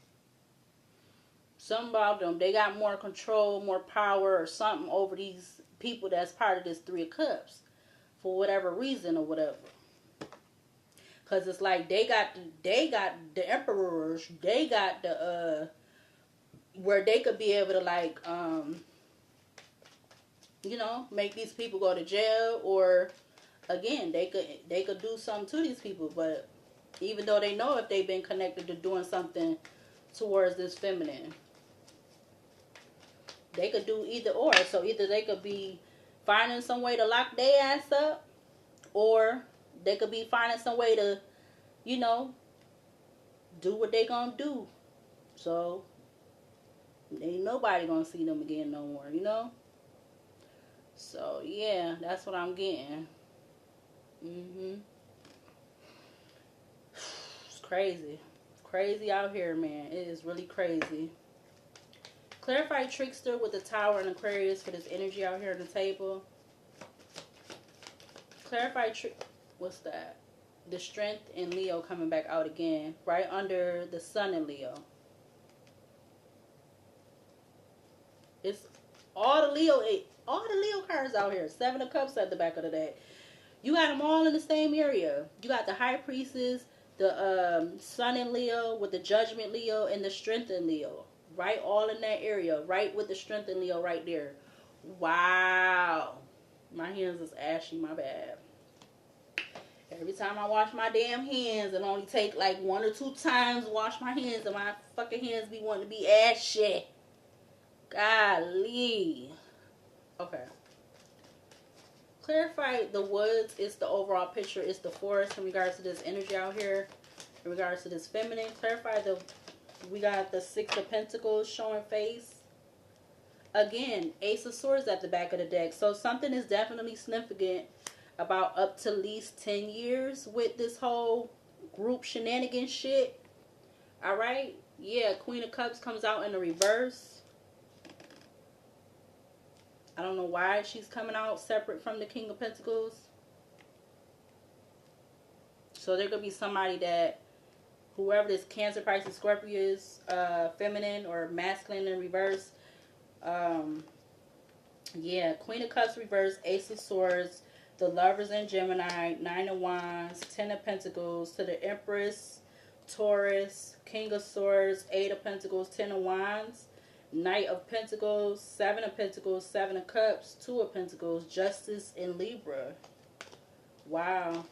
some about them, they got more control, more power or something over these people that's part of this Three of Cups for whatever reason or whatever. Because it's like they got the emperors, they got the where they could be able to like you know, make these people go to jail, or again, they could do something to these people. But even though they know if they've been connected to doing something towards this feminine, they could do either or. So either they could be finding some way to lock their ass up, or they could be finding some way to, you know, do what they gonna do. So ain't nobody gonna see them again no more, you know? So yeah, that's what I'm getting. It's crazy. Crazy out here, man. It is really crazy. Clarify Trickster with the Tower and Aquarius for this energy out here on the table. Clarify what's that? The Strength in Leo coming back out again. Right under the Sun in Leo. It's all the Leo cards out here. Seven of Cups at the back of the deck. You got them all in the same area. You got the High Priestess, the Sun in Leo with the Judgment Leo, and the Strength in Leo. Right, all in that area. Right with the Strength in Leo right there. Wow. My hands is ashy, my bad. Every time I wash my damn hands, it only take like 1 or 2 times to wash my hands, and my fucking hands be wanting to be ashy. Golly. Okay. Clarify the woods. It's the overall picture. It's the forest in regards to this energy out here. In regards to this feminine. Clarify we got the Six of Pentacles showing face. Again, Ace of Swords at the back of the deck. So something is definitely significant about up to least 10 years with this whole group shenanigans shit. Alright? Yeah, Queen of Cups comes out in the reverse. I don't know why she's coming out separate from the King of Pentacles. So there could be somebody that, whoever this Cancer, Pisces, Scorpio is, feminine or masculine in reverse. Yeah, Queen of Cups reverse, Ace of Swords, the Lovers in Gemini, Nine of Wands, Ten of Pentacles, to the Empress, Taurus, King of Swords, Eight of Pentacles, Ten of Wands, Knight of Pentacles, Seven of Pentacles, Seven of Cups, Two of Pentacles, Justice in Libra. Wow.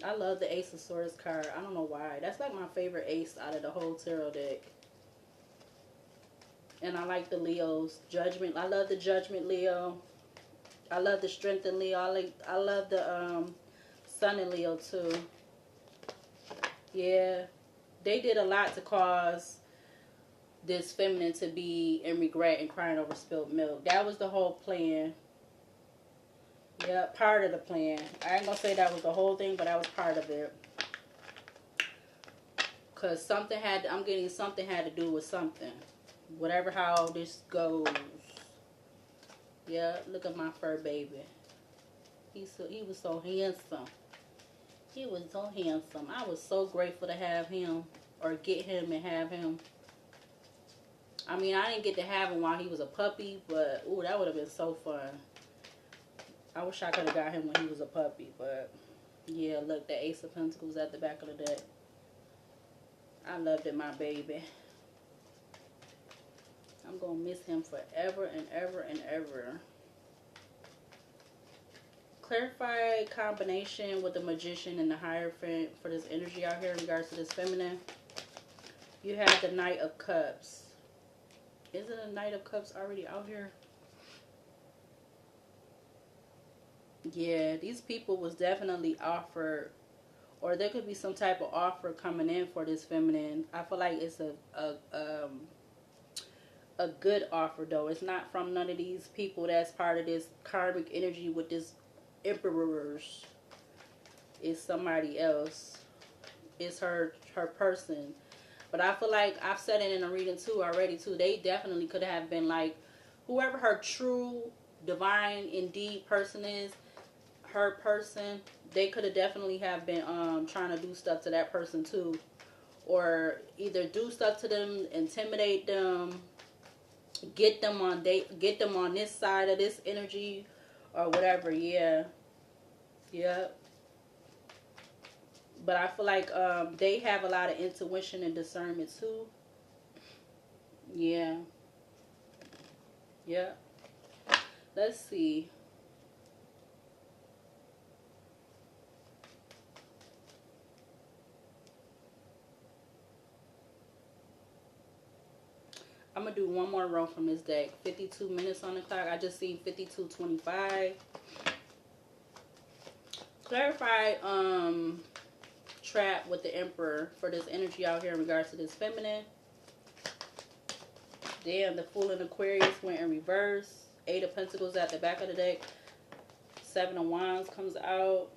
I love the Ace of Swords card. I don't know why. That's like my favorite ace out of the whole tarot deck. And I like the Leos. Judgment. I love the Judgment Leo. I love the strength in Leo. I love the sun in Leo too. Yeah, they did a lot to cause this feminine to be in regret and crying over spilled milk. That was the whole plan. Yeah, part of the plan. I ain't gonna say that was the whole thing, but that was part of it. Cause something had, I'm getting something had to do with something. Whatever how this goes. Yeah, look at my fur baby. He was so handsome. He was so handsome. I was so grateful to have him or get him and have him. I mean, I didn't get to have him while he was a puppy, but ooh, that would have been so fun. I wish I could have got him when he was a puppy, but yeah, look, the Ace of Pentacles at the back of the deck. I loved it, my baby. I'm going to miss him forever and ever and ever. Clarify combination with the Magician and the Hierophant for this energy out here in regards to this feminine. You have the Knight of Cups. Isn't a Knight of Cups already out here? Yeah, these people was definitely offered, or there could be some type of offer coming in for this feminine. I feel like it's a good offer though. It's not from none of these people that's part of this karmic energy with this emperors. It's somebody else. It's her person. But I feel like I've said it in a reading too already too. They definitely could have been like whoever her true divine indeed person is, her person, they could have definitely have been trying to do stuff to that person too. Or either do stuff to them, intimidate them, get them on this side of this energy or whatever. Yeah. But I feel like they have a lot of intuition and discernment too. Yeah. Let's see. I'm going to do one more row from this deck. 52 minutes on the clock. I just see 52:25. Clarify trap with the Emperor for this energy out here in regards to this feminine. Damn, the Fool in Aquarius went in reverse. 8 of Pentacles at the back of the deck. 7 of Wands comes out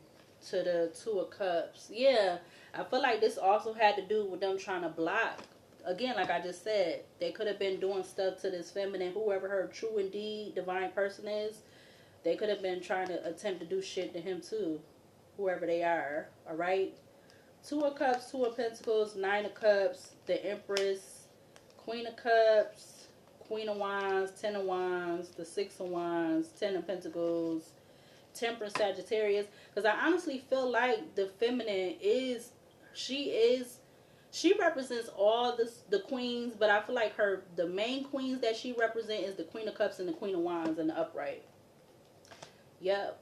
to the 2 of Cups. Yeah, I feel like this also had to do with them trying to block. Again, like I just said, they could have been doing stuff to this feminine, whoever her true indeed divine person is. They could have been trying to attempt to do shit to him too, whoever they are. All right. 2 of Cups, 2 of Pentacles, 9 of Cups, the Empress, Queen of Cups, Queen of Wands, 10 of Wands, the 6 of Wands, 10 of Pentacles, Temperance, Sagittarius. Because I honestly feel like the feminine she represents all the queens, but I feel like the main queens that she represents is the Queen of Cups and the Queen of Wands in the upright. Yep.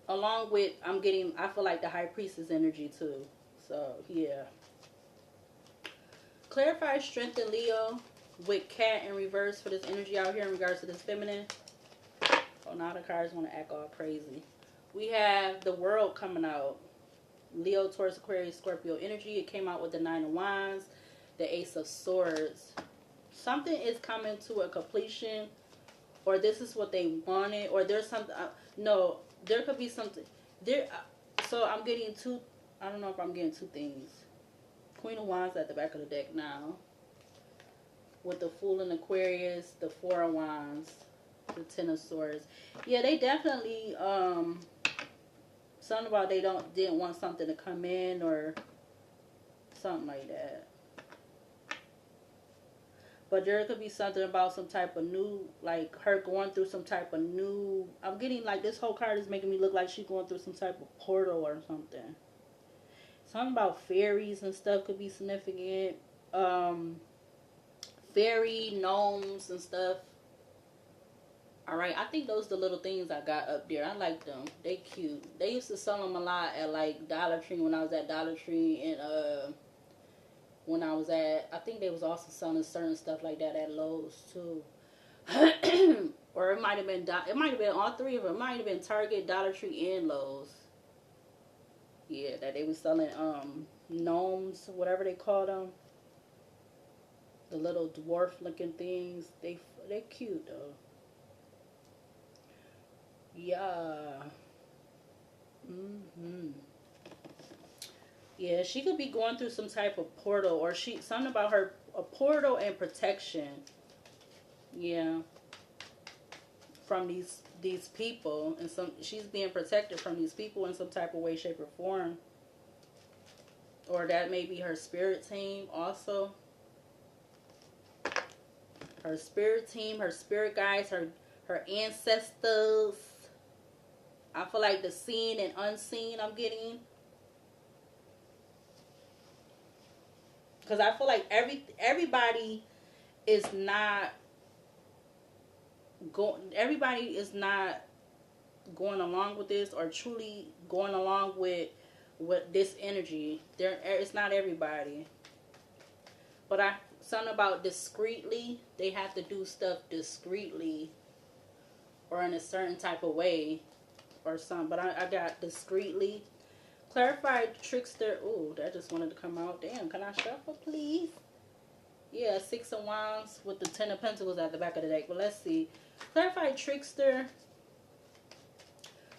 Along with, I feel like the High Priestess energy too. So, yeah. Clarify strength in Leo with Cat in reverse for this energy out here in regards to this feminine. Oh, now the cards want to act all crazy. We have the World coming out. Leo, Taurus, Aquarius, Scorpio energy. It came out with the 9 of Wands, the Ace of Swords. Something is coming to a completion, or this is what they wanted, or there's something. No, there could be something there. So I'm getting two. I don't know if I'm getting two things. Queen of Wands at the back of the deck now, with the Fool in Aquarius, the 4 of Wands, the 10 of Swords. Yeah, they definitely something about they didn't want something to come in or something like that. But there could be something about some type of new, like her going through some type of new. I'm getting like this whole card is making me look like she's going through some type of portal or something. Something about fairies and stuff could be significant. Fairy gnomes and stuff. Alright, I think those are the little things I got up there. I like them. They cute. They used to sell them a lot at like Dollar Tree when I was at Dollar Tree, and when I was at, I think they was also selling certain stuff like that at Lowe's too. Or it might have been all three of them. It might have been Target, Dollar Tree, and Lowe's. Yeah, that they was selling gnomes, whatever they call them, the little dwarf looking things. They cute though. Yeah. Mhm. Yeah, she could be going through some type of portal, or she something about her a portal and protection. Yeah, from these people, and some she's being protected from these people in some type of way, shape, or form. Or that may be her spirit team also. Her spirit team, her spirit guides, her ancestors. I feel like the seen and unseen I'm getting. Because I feel like everybody is not everybody is not going along with this, or truly going along with this energy. It's not everybody. But something about discreetly, they have to do stuff discreetly or in a certain type of way or something. But I got discreetly. Clarified trickster. Ooh, that just wanted to come out. Damn, can I shuffle, please? Yeah, Six of Wands with the Ten of Pentacles at the back of the deck. But let's see. Clarified trickster.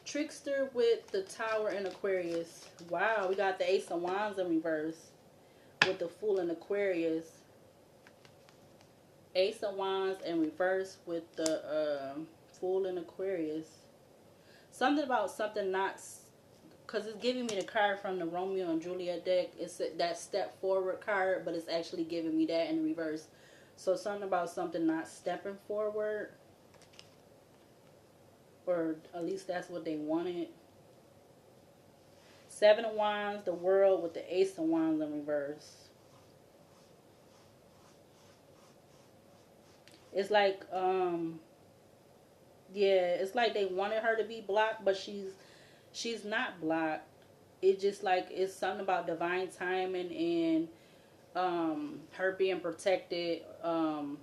Trickster with the Tower and Aquarius. Wow, we got the Ace of Wands in reverse with the Fool and Aquarius. Ace of Wands in reverse with the Fool and Aquarius. Something about something not... Because it's giving me the card from the Romeo and Juliet deck. It's that step forward card, but it's actually giving me that in reverse. So something about something not stepping forward. Or at least that's what they wanted. Seven of Wands, the World with the Ace of Wands in reverse. It's like, yeah, it's like they wanted her to be blocked, but she's not blocked. It's just like it's something about divine timing and her being protected and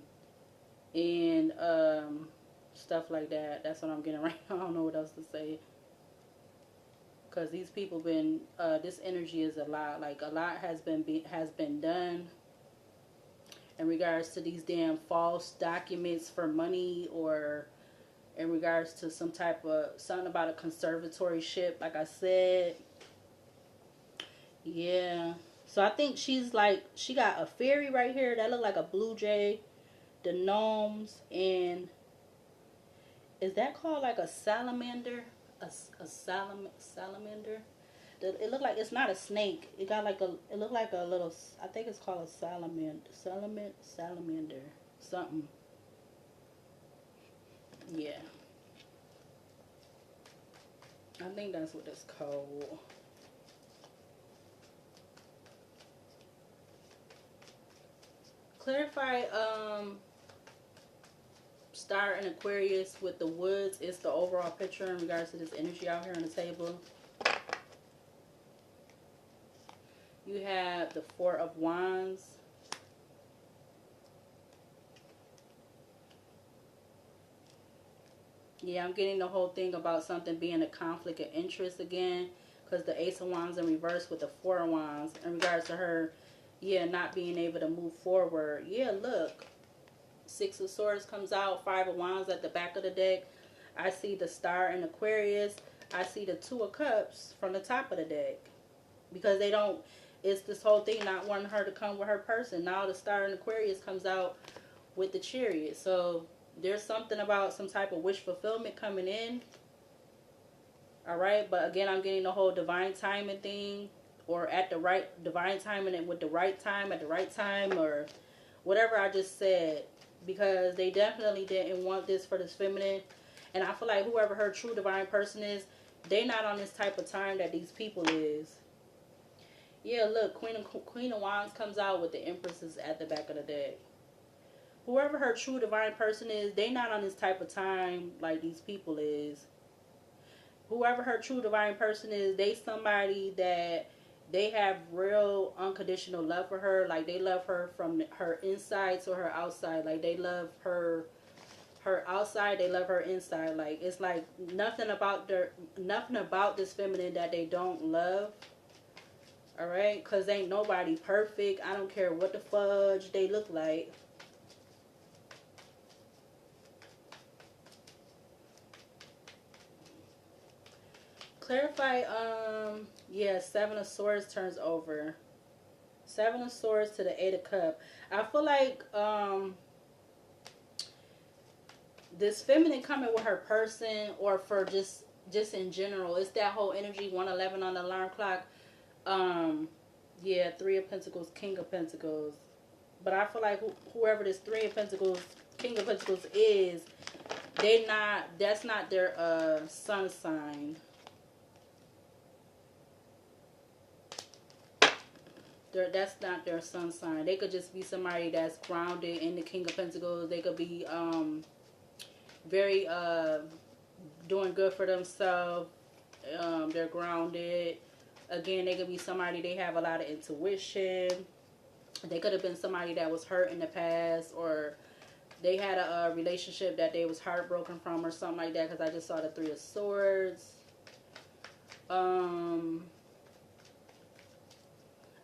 stuff like that. That's what I'm getting right now. I don't know what else to say. Because these people been this energy is a lot. Like a lot has been done in regards to these damn false documents for money, or in regards to some type of something about a conservatorship, like I said. Yeah. So I think she's like, she got a fairy right here that look like a blue jay, the gnomes, and is that called like a salamander? A salamander? It looked like it's not a snake. It got like it looked like a little, I think it's called a salamander, something. Yeah. I think that's what it's called. Clarify Star and Aquarius with the woods is the overall picture in regards to this energy out here on the table. You have the Four of Wands. Yeah, I'm getting the whole thing about something being a conflict of interest again. Because the Ace of Wands in reverse with the Four of Wands. In regards to her, yeah, not being able to move forward. Yeah, look. Six of Swords comes out. Five of Wands at the back of the deck. I see the Star in Aquarius. I see the Two of Cups from the top of the deck. Because they don't... It's this whole thing not wanting her to come with her person. Now the Star in Aquarius comes out with the Chariot. So there's something about some type of wish fulfillment coming in. Alright, but again, I'm getting the whole divine timing thing. Or at the right, divine timing and with the right time, at the right time, or whatever I just said. Because they definitely didn't want this for this feminine. And I feel like whoever her true divine person is, they not on this type of time that these people is. Yeah, look, Queen of Wands comes out with the Empresses at the back of the deck. Whoever her true divine person is, they not on this type of time like these people is. Whoever her true divine person is, they somebody that they have real unconditional love for her. Like they love her from her inside to her outside. Like they love her her outside, they love her inside. Like, it's like nothing about this feminine that they don't love. All right, because ain't nobody perfect. I don't care what the fudge they look like. Clarify, yeah, Seven of Swords turns over. Seven of Swords to the Eight of Cups. I feel like, this feminine coming with her person, or for just in general, it's that whole energy, 111 on the alarm clock. Yeah, Three of Pentacles, King of Pentacles. But I feel like whoever this Three of Pentacles, King of Pentacles is, that's not their sun sign. That's not their sun sign. They could just be somebody that's grounded in the King of Pentacles. They could be very doing good for themselves. They're grounded. Again, they could be somebody, they have a lot of intuition. They could have been somebody that was hurt in the past, or they had a relationship that they was heartbroken from, or something like that, because I just saw the Three of Swords.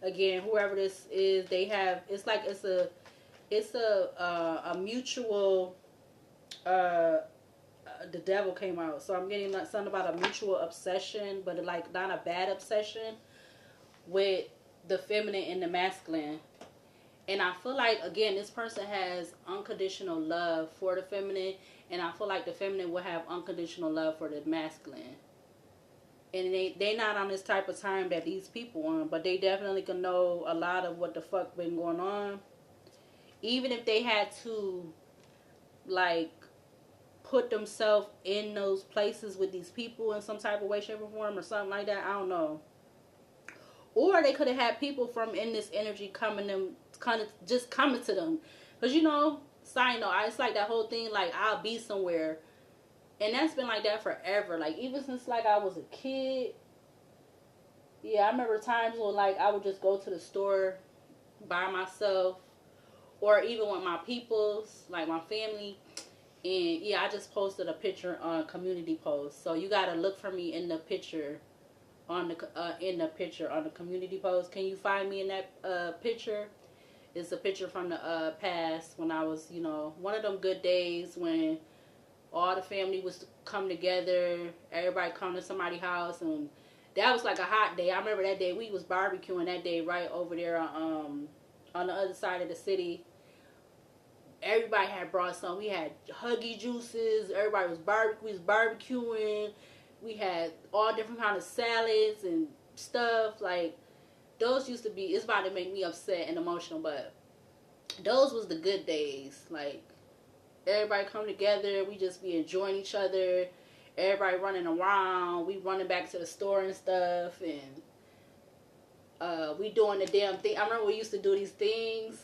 Again, whoever this is, they have, it's like it's a mutual, the devil came out, so I'm getting like something about a mutual obsession, but like not a bad obsession, with the feminine and the masculine. And I feel like, again, this person has unconditional love for the feminine, and I feel like the feminine will have unconditional love for the masculine. And they not on this type of time that these people on, but they definitely can know a lot of what the fuck been going on. Even if they had to, like, put themselves in those places with these people in some type of way, shape, or form, or something like that. I don't know. Or they could have had people from in this energy coming to them. Because, you know, side note, it's like that whole thing, like, I'll be somewhere. And that's been like that forever. Like, even since, like, I was a kid. Yeah, I remember times when, like, I would just go to the store by myself. Or even with my peoples, like my family. And, yeah, I just posted a picture on community post. So, you got to look for me in the picture. On the community post. Can you find me in that picture? It's a picture from the past when I was, you know, one of them good days when all the family was come together, everybody come to somebody's house, and that was like a hot day. I remember that day we was barbecuing that day right over there on the other side of the city. Everybody had brought some. We had Huggy juices. Everybody was barbecuing. We had all different kind of salads and stuff. Like, those used to be, it's about to make me upset and emotional, but those was the good days. Like, everybody come together, we just be enjoying each other, everybody running around, we running back to the store and stuff, and we doing the damn thing. I remember we used to do these things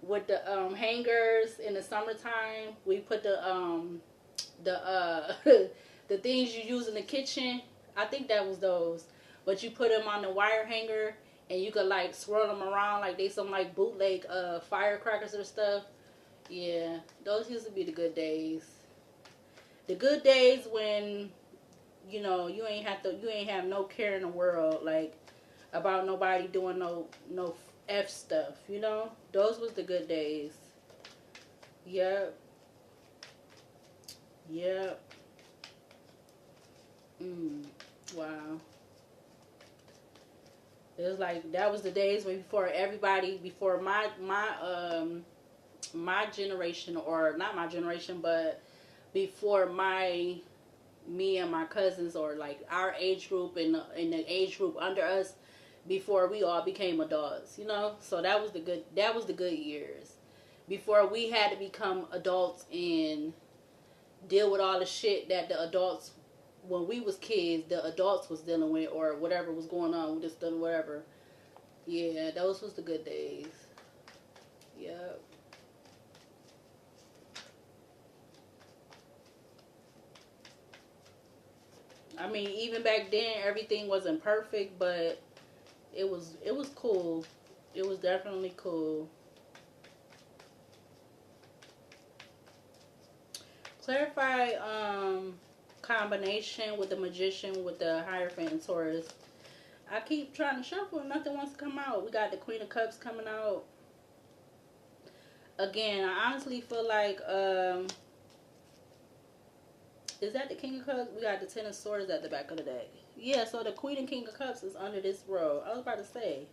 with the hangers in the summertime. We put the the things you use in the kitchen, I think that was those, but you put them on the wire hanger, and you could like swirl them around like they some like bootleg firecrackers or stuff. Yeah, those used to be the good days. The good days when, you know, you ain't have no care in the world, like, about nobody doing no F stuff, you know? Those was the good days. Yep. Yep. Wow. It was like, that was the days when before my generation, or not my generation, but before me and my cousins, or like our age group and the age group under us, before we all became adults, you know. So that was the good years, before we had to become adults and deal with all the shit that the adults, when we was kids, the adults was dealing with, or whatever was going on with this, whatever. Yeah, those was the good days. Yep. I mean, even back then, everything wasn't perfect, but it was cool. It was definitely cool. Clarify combination with the Magician with the Hierophant and Taurus. I keep trying to shuffle and nothing wants to come out. We got the Queen of Cups coming out. Again, I honestly feel like is that the King of Cups? We got the Ten of Swords at the back of the deck. Yeah, so the Queen and King of Cups is under this row. I was about to say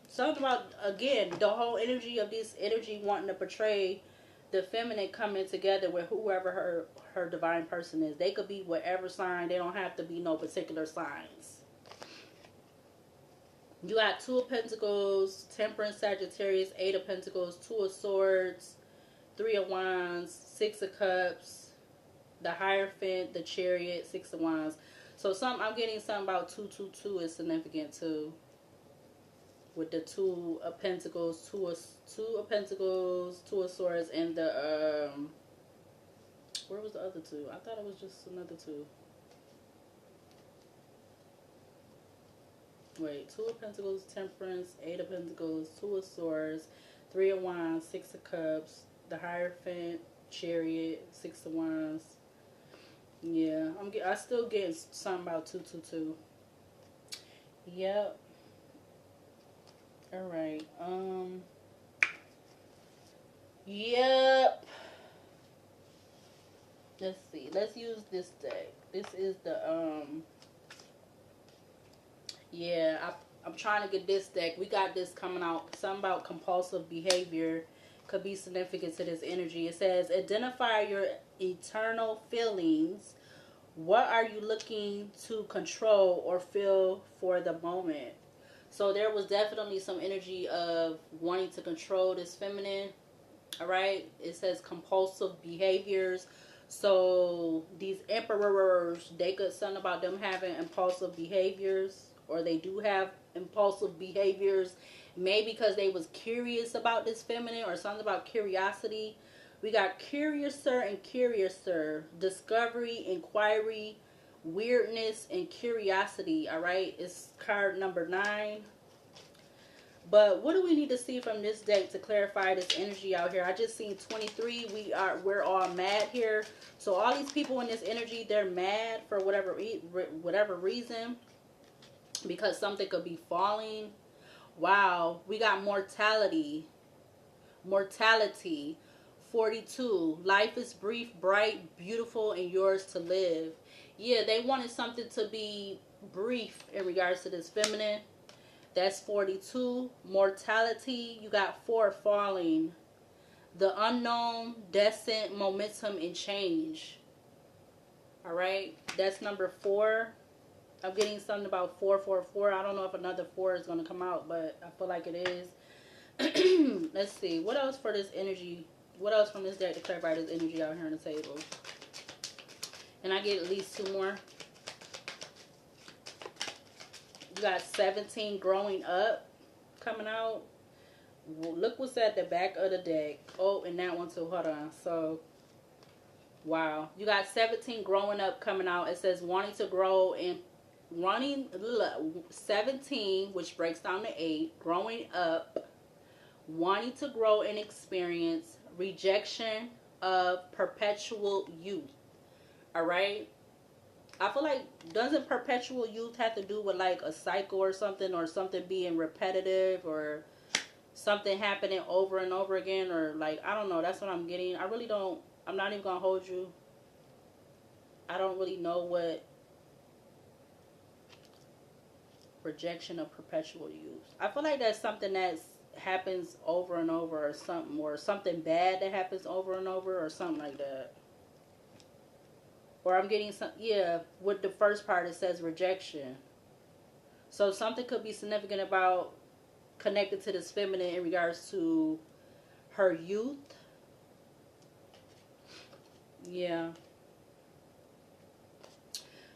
something about, again, the whole energy of this energy wanting to portray the feminine coming together with whoever her divine person is. They could be whatever sign. They don't have to be no particular signs. You got Two of Pentacles, Temperance, Sagittarius, Eight of Pentacles, Two of Swords, Three of Wands, Six of Cups, the Hierophant, the Chariot, Six of Wands. So I'm getting something about 222 is significant too. With the Two of Pentacles, Two of Pentacles, Two of Swords, and the where was the other two? I thought it was just another two. Wait, Two of Pentacles, Temperance, Eight of Pentacles, Two of Swords, Three of Wands, Six of Cups, the Hierophant, Chariot, Six of Wands. Yeah, I still get something about 222. Yep. All right. Yep. Let's see. Let's use this deck. This is the yeah, I'm trying to get this deck. We got this coming out. Something about compulsive behavior could be significant to this energy. It says, identify your eternal feelings. What are you looking to control or feel for the moment? So there was definitely some energy of wanting to control this feminine. All right. It says compulsive behaviors. So these emperors, they could something about them having impulsive behaviors, or they do have impulsive behaviors, maybe because they was curious about this feminine, or something about curiosity. We got curiouser and curiouser, discovery, inquiry, weirdness, and curiosity. All right, it's card number 9. But what do we need to see from this deck to clarify this energy out here? I just seen 23. We're all mad here. So all these people in this energy, they're mad for whatever reason, because something could be falling. Wow, we got mortality. 42. Life is brief, bright, beautiful, and yours to live. Yeah, they wanted something to be brief in regards to this feminine. That's 42. Mortality. You got 4, falling. The unknown, descent, momentum, and change. All right. That's number 4. I'm getting something about 444. I don't know if another 4 is going to come out, but I feel like it is. Let's see. What else for this energy? What else from this deck to clarify this energy out here on the table? And I get at least 2 more. You got 17, growing up, coming out. Look what's at the back of the deck. Oh, and that one too. Hold on. So, wow. You got 17, growing up, coming out. It says wanting to grow and 17, which breaks down to 8. Growing up, wanting to grow and experience, rejection of perpetual youth. All right. I feel like, doesn't perpetual youth have to do with like a cycle or something being repetitive, or something happening over and over again, or like, I don't know. That's what I'm getting. I really don't. I'm not even gonna hold you. I don't really know what rejection of perpetual youth. I feel like that's something that happens over and over, or something bad that happens over and over, or something like that. Or I'm getting some, yeah, with the first part it says rejection. So something could be significant about connected to this feminine in regards to her youth. Yeah.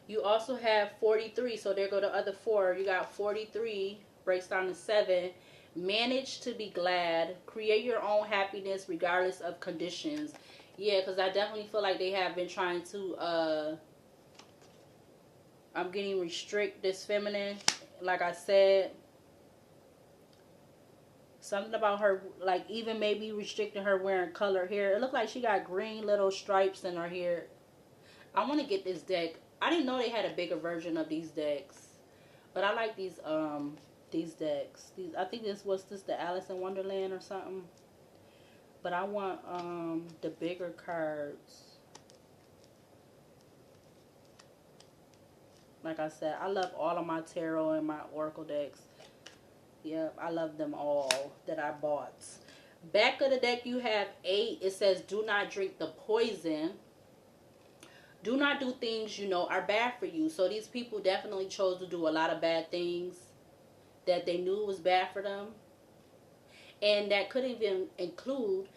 You also have 43. So there go the other 4. You got 43, breaks down to 7. Manage to be glad. Create your own happiness regardless of conditions. Yeah, because I definitely feel like they have been trying to, I'm getting restrict this feminine. Like I said, Something about her, like even maybe restricting her wearing colored hair. It looked like she got green little stripes in her hair. I want to get this deck. I didn't know they had a bigger version of these decks, but I like these decks. These, I think this was the Alice in Wonderland or something. But I want the bigger cards. Like I said, I love all of my tarot and my oracle decks. Yep, I love them all that I bought. Back of the deck, you have 8. It says, do not drink the poison. Do not do things you know are bad for you. So these people definitely chose to do a lot of bad things that they knew was bad for them. And that could even include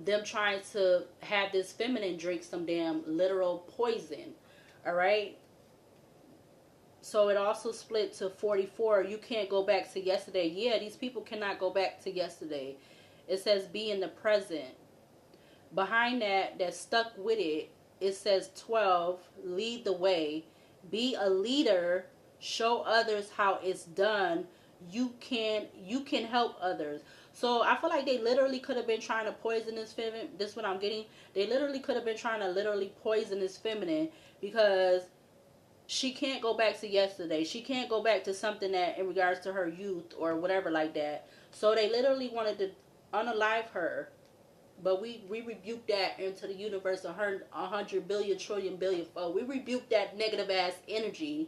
them trying to have this feminine drink some damn literal poison. Alright? So it also split to 44. You can't go back to yesterday. Yeah, these people cannot go back to yesterday. It says be in the present. Behind that stuck with it, it says 12, lead the way. Be a leader. Show others how it's done. You can help others. So I feel like they literally could have been trying to poison this feminine. This is what I'm getting. They literally could have been trying to literally poison this feminine because she can't go back to yesterday. She can't go back to something that in regards to her youth or whatever like that. So they literally wanted to unalive her. But we rebuke that into the universe 100 billion trillion billion fold. We rebuke that negative ass energy.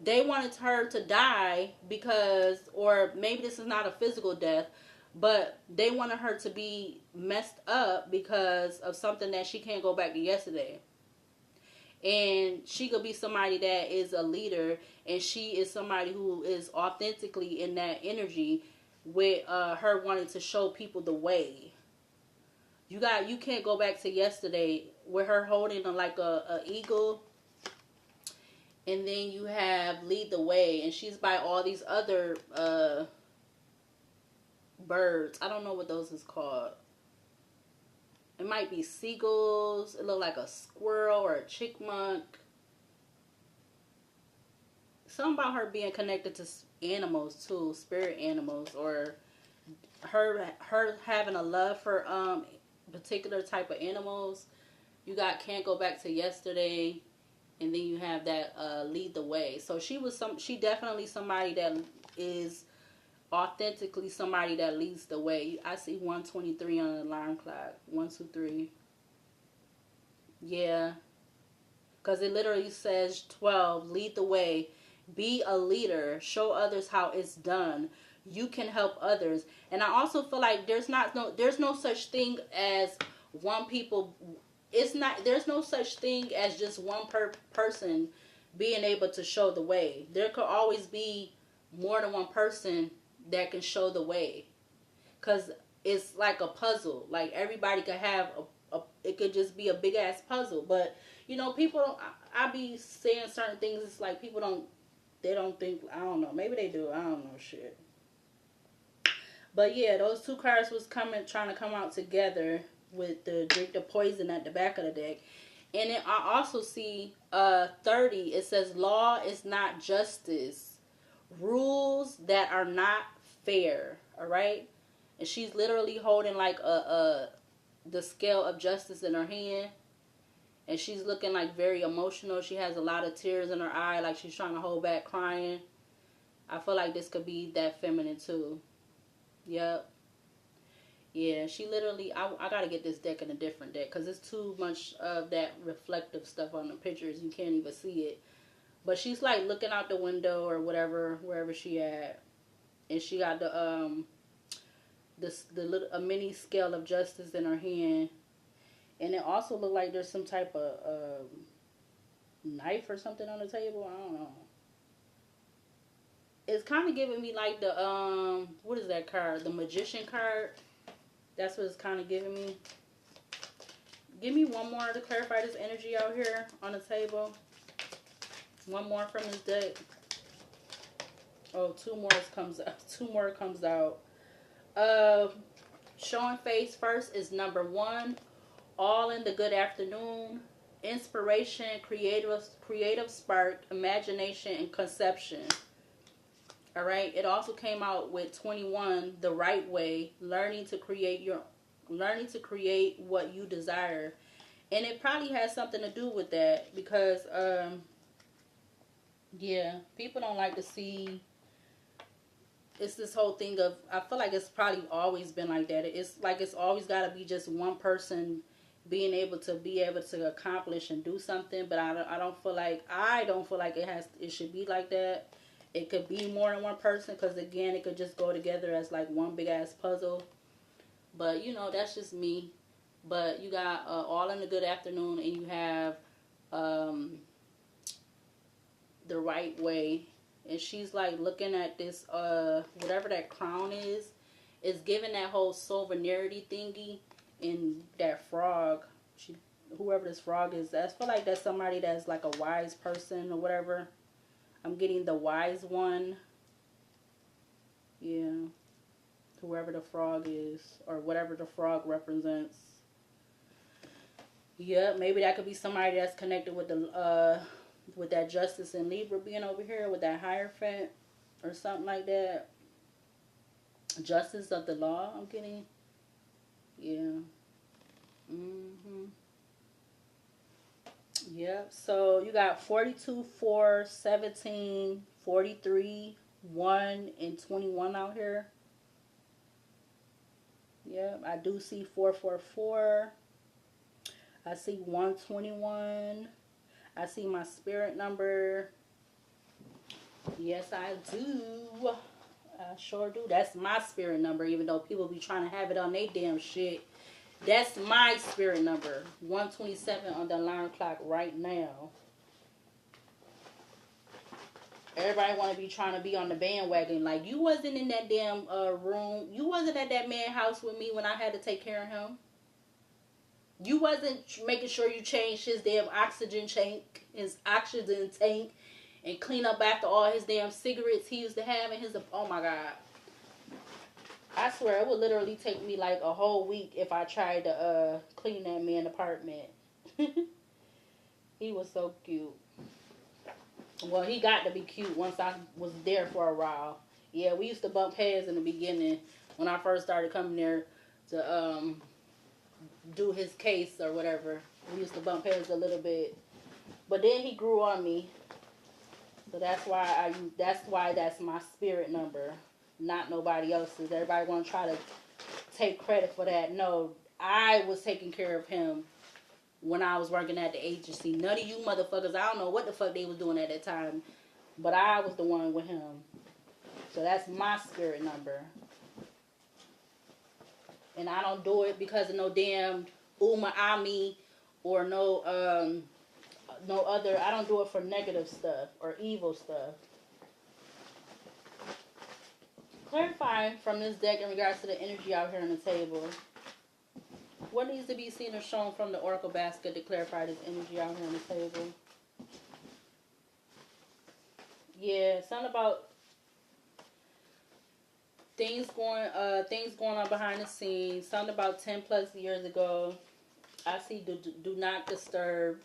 They wanted her to die because, or maybe this is not a physical death, but they wanted her to be messed up because of something that she can't go back to yesterday. And she could be somebody that is a leader, and she is somebody who is authentically in that energy with her wanting to show people the way. You can't go back to yesterday with her holding like a eagle, and then you have lead the way, and she's by all these other birds. I don't know what those is called. It might be seagulls. It look like a squirrel or a chipmunk. Something about her being connected to animals too, spirit animals, or her having a love for particular type of animals. You got can't go back to yesterday, and then you have that lead the way. So she definitely somebody that is authentically somebody that leads the way. I see 123 on the alarm clock. 1, 2, 3. Yeah. Because it literally says 12, lead the way. Be a leader. Show others how it's done. You can help others. And I also feel like there's no such thing as one people. There's no such thing as just one person being able to show the way. There could always be more than one person that can show the way, because it's like a puzzle. Like everybody could have it could just be a big ass puzzle. But you know, people, I be saying certain things. It's like people don't think. I don't know. Maybe they do. I don't know shit. But yeah, those two cards was trying to come out together with the drink the poison at the back of the deck. And then I also see 30. It says law is not justice. Rules that are not fair. All right. And she's literally holding like the scale of justice in her hand. And she's looking like very emotional. She has a lot of tears in her eye, like she's trying to hold back crying. I feel like this could be that feminine too. Yep. Yeah, she literally, I gotta get this deck in a different deck because it's too much of that reflective stuff on the pictures. You can't even see it. But she's like looking out the window or whatever, wherever she at. And she got the little a mini scale of justice in her hand. And it also looked like there's some type of knife or something on the table. I don't know. It's kind of giving me like the what is that card? The Magician card. That's what it's kind of giving me. Give me one more to clarify this energy out here on the table. One more from this deck. Oh, two more comes out. Two more comes out. Showing face first is number 1. All in the good afternoon. Inspiration, creative spark, imagination, and conception. All right. It also came out with 21, the right way, learning to create what you desire. And it probably has something to do with that because yeah, people don't like to see. It's this whole thing of, I feel like it's probably always been like that. It's like it's always got to be just one person being able to accomplish and do something, but I don't feel like it should be like that. It could be more than one person because again, it could just go together as like one big ass puzzle. But you know, that's just me. But you got All in a Good Afternoon, and you have um, The Right Way, and she's like looking at this whatever that crown is. It's giving that whole sovereignty thingy, and that frog. She, whoever this frog is, I feel like that's somebody that's like a wise person or whatever. I'm getting the wise one. Yeah, whoever the frog is or whatever the frog represents. Yeah, maybe that could be somebody that's connected with that Justice in Libra being over here with that Hierophant or something like that. Justice of the law, I'm getting. Yeah. Mhm. Yep. So you got 42, 4, 17, 43, 1, and 21 out here. Yep. I do see 444. I see 121. I see my spirit number. Yes, I do. I sure do. That's my spirit number, even though people be trying to have it on their damn shit. That's my spirit number. 127 on the alarm clock right now. Everybody want to be trying to be on the bandwagon. Like, you wasn't in that damn room. You wasn't at that man's house with me when I had to take care of him. You wasn't making sure you changed his damn his oxygen tank, and clean up after all his damn cigarettes he used to have in his. Oh my God. I swear it would literally take me like a whole week if I tried to clean that man's apartment. He was so cute. Well, he got to be cute once I was there for a while. Yeah, we used to bump heads in the beginning when I first started coming there to do his case or whatever. We used to bump heads a little bit, but then he grew on me. So that's my spirit number, not nobody else's. Everybody want to try to take credit for that. No, I was taking care of him when I was working at the agency. None of you motherfuckers, I don't know what the fuck they was doing at that time, but I was the one with him. So that's my spirit number. And I don't do it because of no damn Uma Ami or no other. I don't do it for negative stuff or evil stuff. Clarify from this deck in regards to the energy out here on the table. What needs to be seen or shown from the Oracle basket to clarify this energy out here on the table? Yeah, something about things going on behind the scenes. Something about 10 plus years ago. I see do not disturb.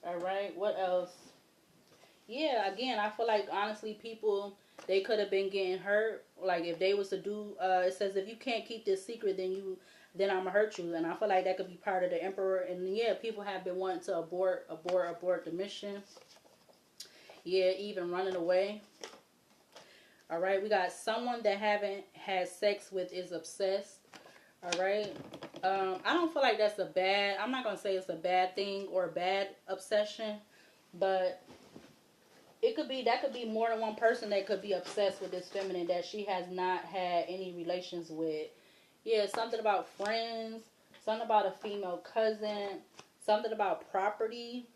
All right, what else? Yeah, again, I feel like honestly people, they could have been getting hurt. Like if they was to do it says if you can't keep this secret, then I'm gonna hurt you. And I feel like that could be part of the Emperor. And yeah, people have been wanting to abort the mission. Yeah, even running away. All right, we got someone that haven't had sex with is obsessed. All right. I don't feel like that's I'm not going to say it's a bad thing or a bad obsession, but that could be more than one person that could be obsessed with this feminine that she has not had any relations with. Yeah, something about friends, something about a female cousin, something about property.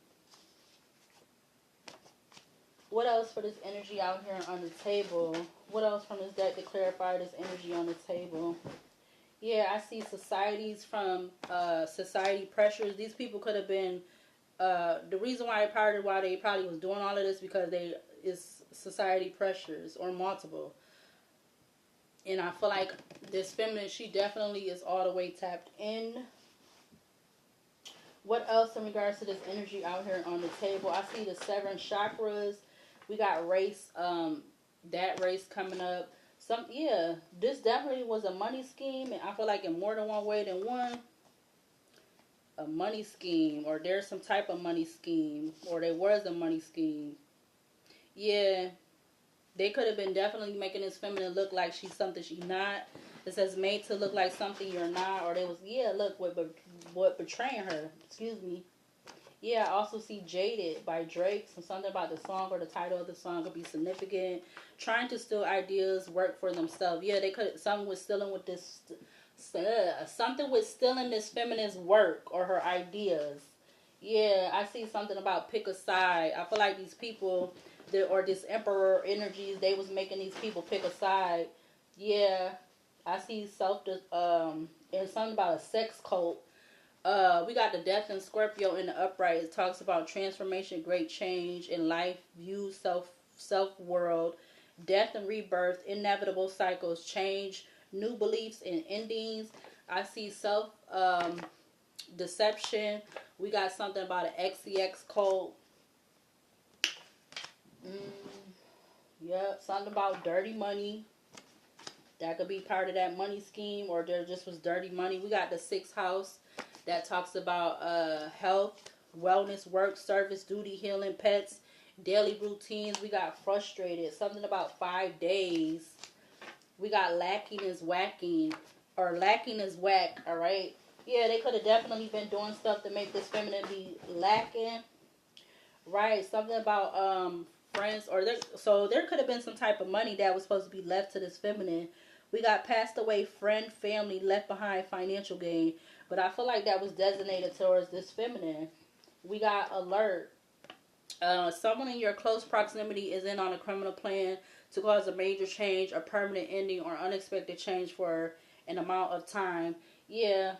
What else for this energy out here on the table? What else from this deck to clarify this energy on the table? Yeah, I see society pressures. These people could have been the reason why they probably was doing all of this because is society pressures or multiple. And I feel like this feminine, she definitely is all the way tapped in. What else in regards to this energy out here on the table? I see the 7 chakras. We got race. That race coming up. Yeah, this definitely was a money scheme, and I feel like in more than one way than one, a money scheme, or there's some type of money scheme, or there was a money scheme. Yeah, they could have been definitely making this feminine look like she's something she's not. It says made to look like something you're not, or they was, yeah, look what betraying her. Excuse me. Yeah, I also see Jaded by Drake. So something about the song or the title of the song could be significant. Trying to steal ideas, work for themselves. Yeah, they could. Something with stealing with this. Something with stealing this feminist work or her ideas. Yeah, I see something about pick a side. I feel like these people, or this emperor energies, they was making these people pick a side. Yeah, I see and something about a sex cult. We got the death in Scorpio in the upright. It talks about transformation, great change in life, view, self world, death and rebirth, inevitable cycles, change, new beliefs and endings. I see self deception. We got something about an XCX cult. Yep, something about dirty money. That could be part of that money scheme, or there just was dirty money. We got the sixth house that talks about health, wellness, work, service, duty, healing, pets, daily routines. We got frustrated. Something about 5 days. We got lacking is whacking, or lacking is whack. All right. Yeah, they could have definitely been doing stuff to make this feminine be lacking. Right. Something about friends, so there could have been some type of money that was supposed to be left to this feminine. We got passed away, friend, family, left behind, financial gain. But I feel like that was designated towards this feminine. We got alert. Someone in your close proximity is in on a criminal plan to cause a major change, a permanent ending, or unexpected change for an amount of time. Yeah,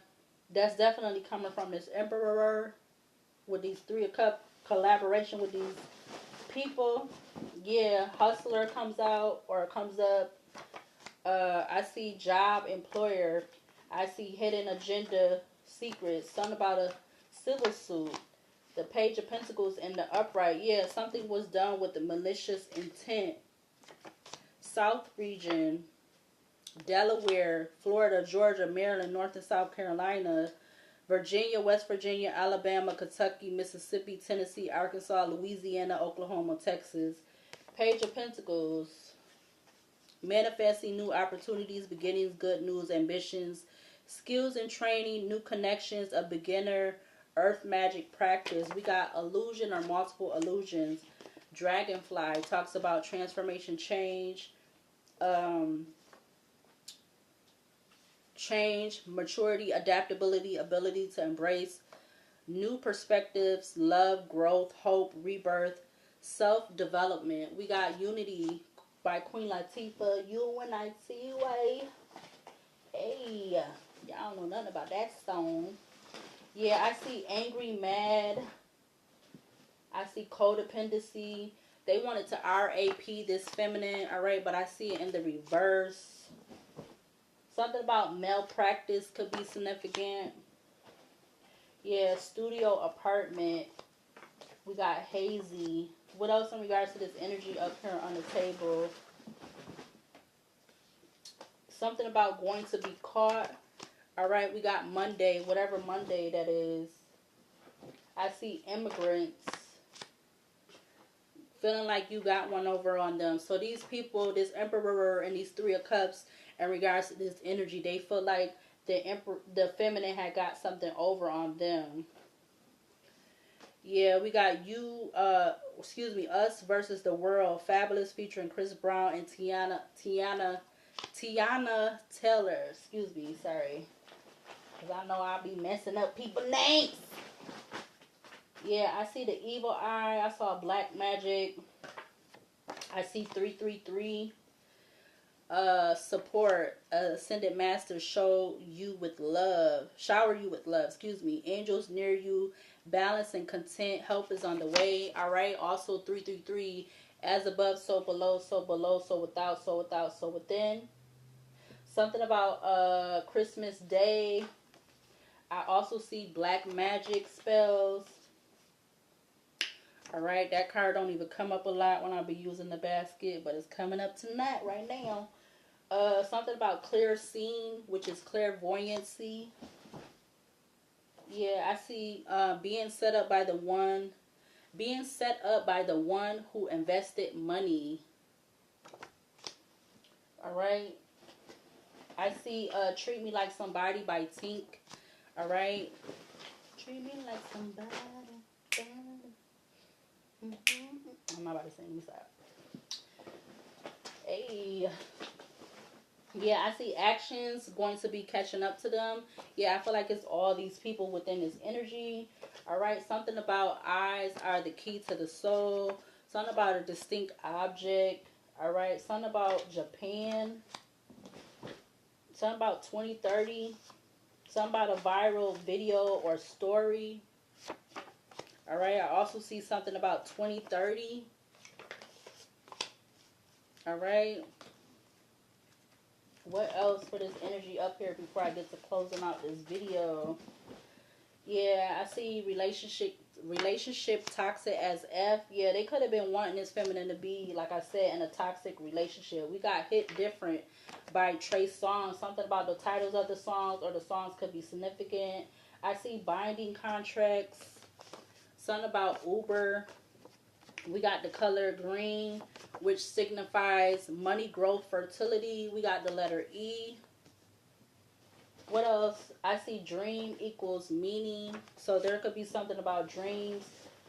that's definitely coming from this emperor with these three of cup collaboration with these people. Yeah, hustler comes out or comes up. I see job, employer. I see hidden agenda, secrets. Something about a civil suit. The page of pentacles and the upright. Yeah, something was done with the malicious intent. South region. Delaware, Florida, Georgia, Maryland, North and South Carolina, Virginia, West Virginia, Alabama, Kentucky, Mississippi, Tennessee, Arkansas, Louisiana, Oklahoma, Texas. Page of Pentacles. Manifesting new opportunities, beginnings, good news, ambitions, skills and training, new connections, a beginner, earth magic practice. We got illusion or multiple illusions. Dragonfly talks about transformation, change, maturity, adaptability, ability to embrace new perspectives, love, growth, hope, rebirth, self-development. We got Unity by Queen Latifah. You and I see way. Hey, y'all don't know nothing about that song. Yeah, I see angry, mad. I see codependency. They wanted to RAP this feminine, alright, but I see it in the reverse. Something about malpractice could be significant. Yeah, studio apartment. We got hazy. What else in regards to this energy up here on the table? Something about going to be caught. Alright, we got Monday, whatever Monday that is. I see immigrants. Feeling like you got one over on them. So these people, this emperor and these three of cups, in regards to this energy, they feel like the feminine had got something over on them. Yeah, we got us versus the world. Fabulous featuring Chris Brown and Tiana Taylor. Excuse me, sorry. Because I know I'll be messing up people's names. Yeah, I see the evil eye. I saw black magic. I see 333. Support. Ascended Masters shower you with love. Excuse me. Angels near you. Balance and content. Help is on the way. Alright. Also 333. As above, so below, so below, so without, so without, so within. Something about Christmas Day. I also see black magic spells. All right, that card don't even come up a lot when I be using the basket, but it's coming up tonight, right now. Something about clear seeing, which is clairvoyancy. Yeah, I see being set up by the one who invested money. All right. I see Treat Me Like Somebody by Tink. All right. Treat me like somebody. I'm not about to sing. Let me stop. Hey. Yeah, I see actions going to be catching up to them. Yeah, I feel like it's all these people within this energy. All right, something about eyes are the key to the soul. Something about a distinct object. All right, something about Japan. Something about 2030. Something about a viral video or story. All right, I also see something about 2030. All right. What else for this energy up here before I get to closing out this video? Yeah, I see relationship toxic as F. Yeah, they could have been wanting this feminine to be, like I said, in a toxic relationship. We got hit different by Trey Songz. Something about the titles of the songs or the songs could be significant. I see binding contracts. Something about Uber. We got the color green, which signifies money, growth, fertility. We got the letter E. What else? I see dream equals meaning. So there could be something about dreams,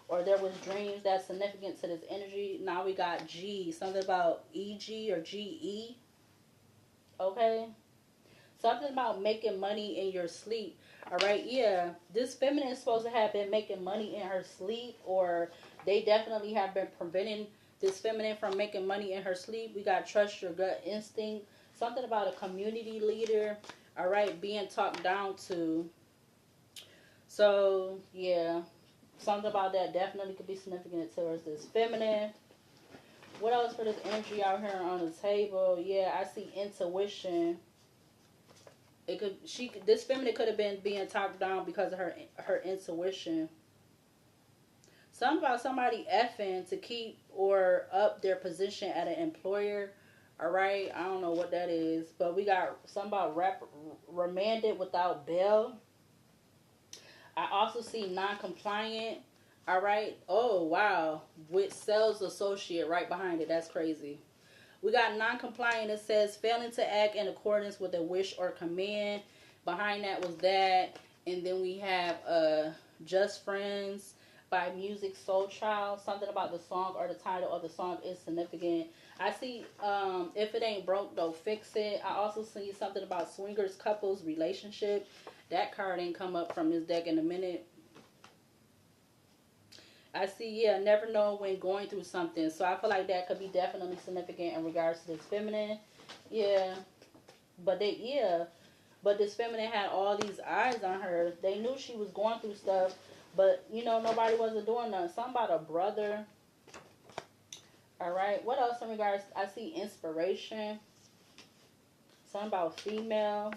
or there was dreams that's significant to this energy. Now we got G. Something about EG or GE. Okay. Something about making money in your sleep. All right, yeah. This feminine is supposed to have been making money in her sleep, or they definitely have been preventing this feminine from making money in her sleep. We got trust your gut instinct. Something about a community leader. All right, being talked down to. So, yeah. Something about that definitely could be significant towards this feminine. What else for this energy out here on the table? Yeah, I see intuition. This feminine could have been being talked down because of her intuition. Something about somebody effing to keep or up their position at an employer. All right, I don't know what that is, but we got something about remanded without bail. I also see non-compliant. All right. Oh wow, with sales associate right behind it. That's crazy. We got non-compliant. It says failing to act in accordance with a wish or command. Behind that was that. And then we have Just Friends by Music Soul Child. Something about the song or the title of the song is significant. I see If It Ain't Broke, Don't Fix It. I also see something about swingers couples relationship. That card ain't come up from this deck in a minute. I see, yeah, never know when going through something. So I feel like that could be definitely significant in regards to this feminine. Yeah. But this feminine had all these eyes on her. They knew she was going through stuff, but nobody wasn't doing nothing. Something about a brother. All right. What else in regards? I see inspiration. Something about female.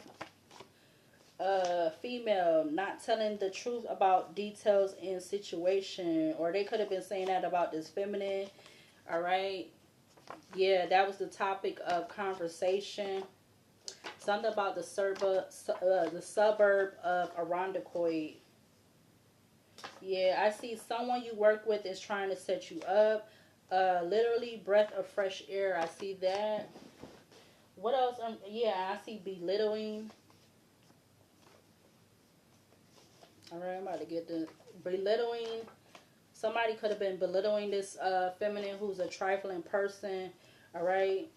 Female not telling the truth about details in situation, or they could have been saying that about this feminine. All right, yeah, that was the topic of conversation. Something about the suburb of Irondequoit. Yeah, I see someone you work with is trying to set you up. Literally breath of fresh air. I see that. What else? Yeah, I see belittling. All right, I'm about to get the belittling. Somebody could have been belittling this feminine who's a trifling person. All right.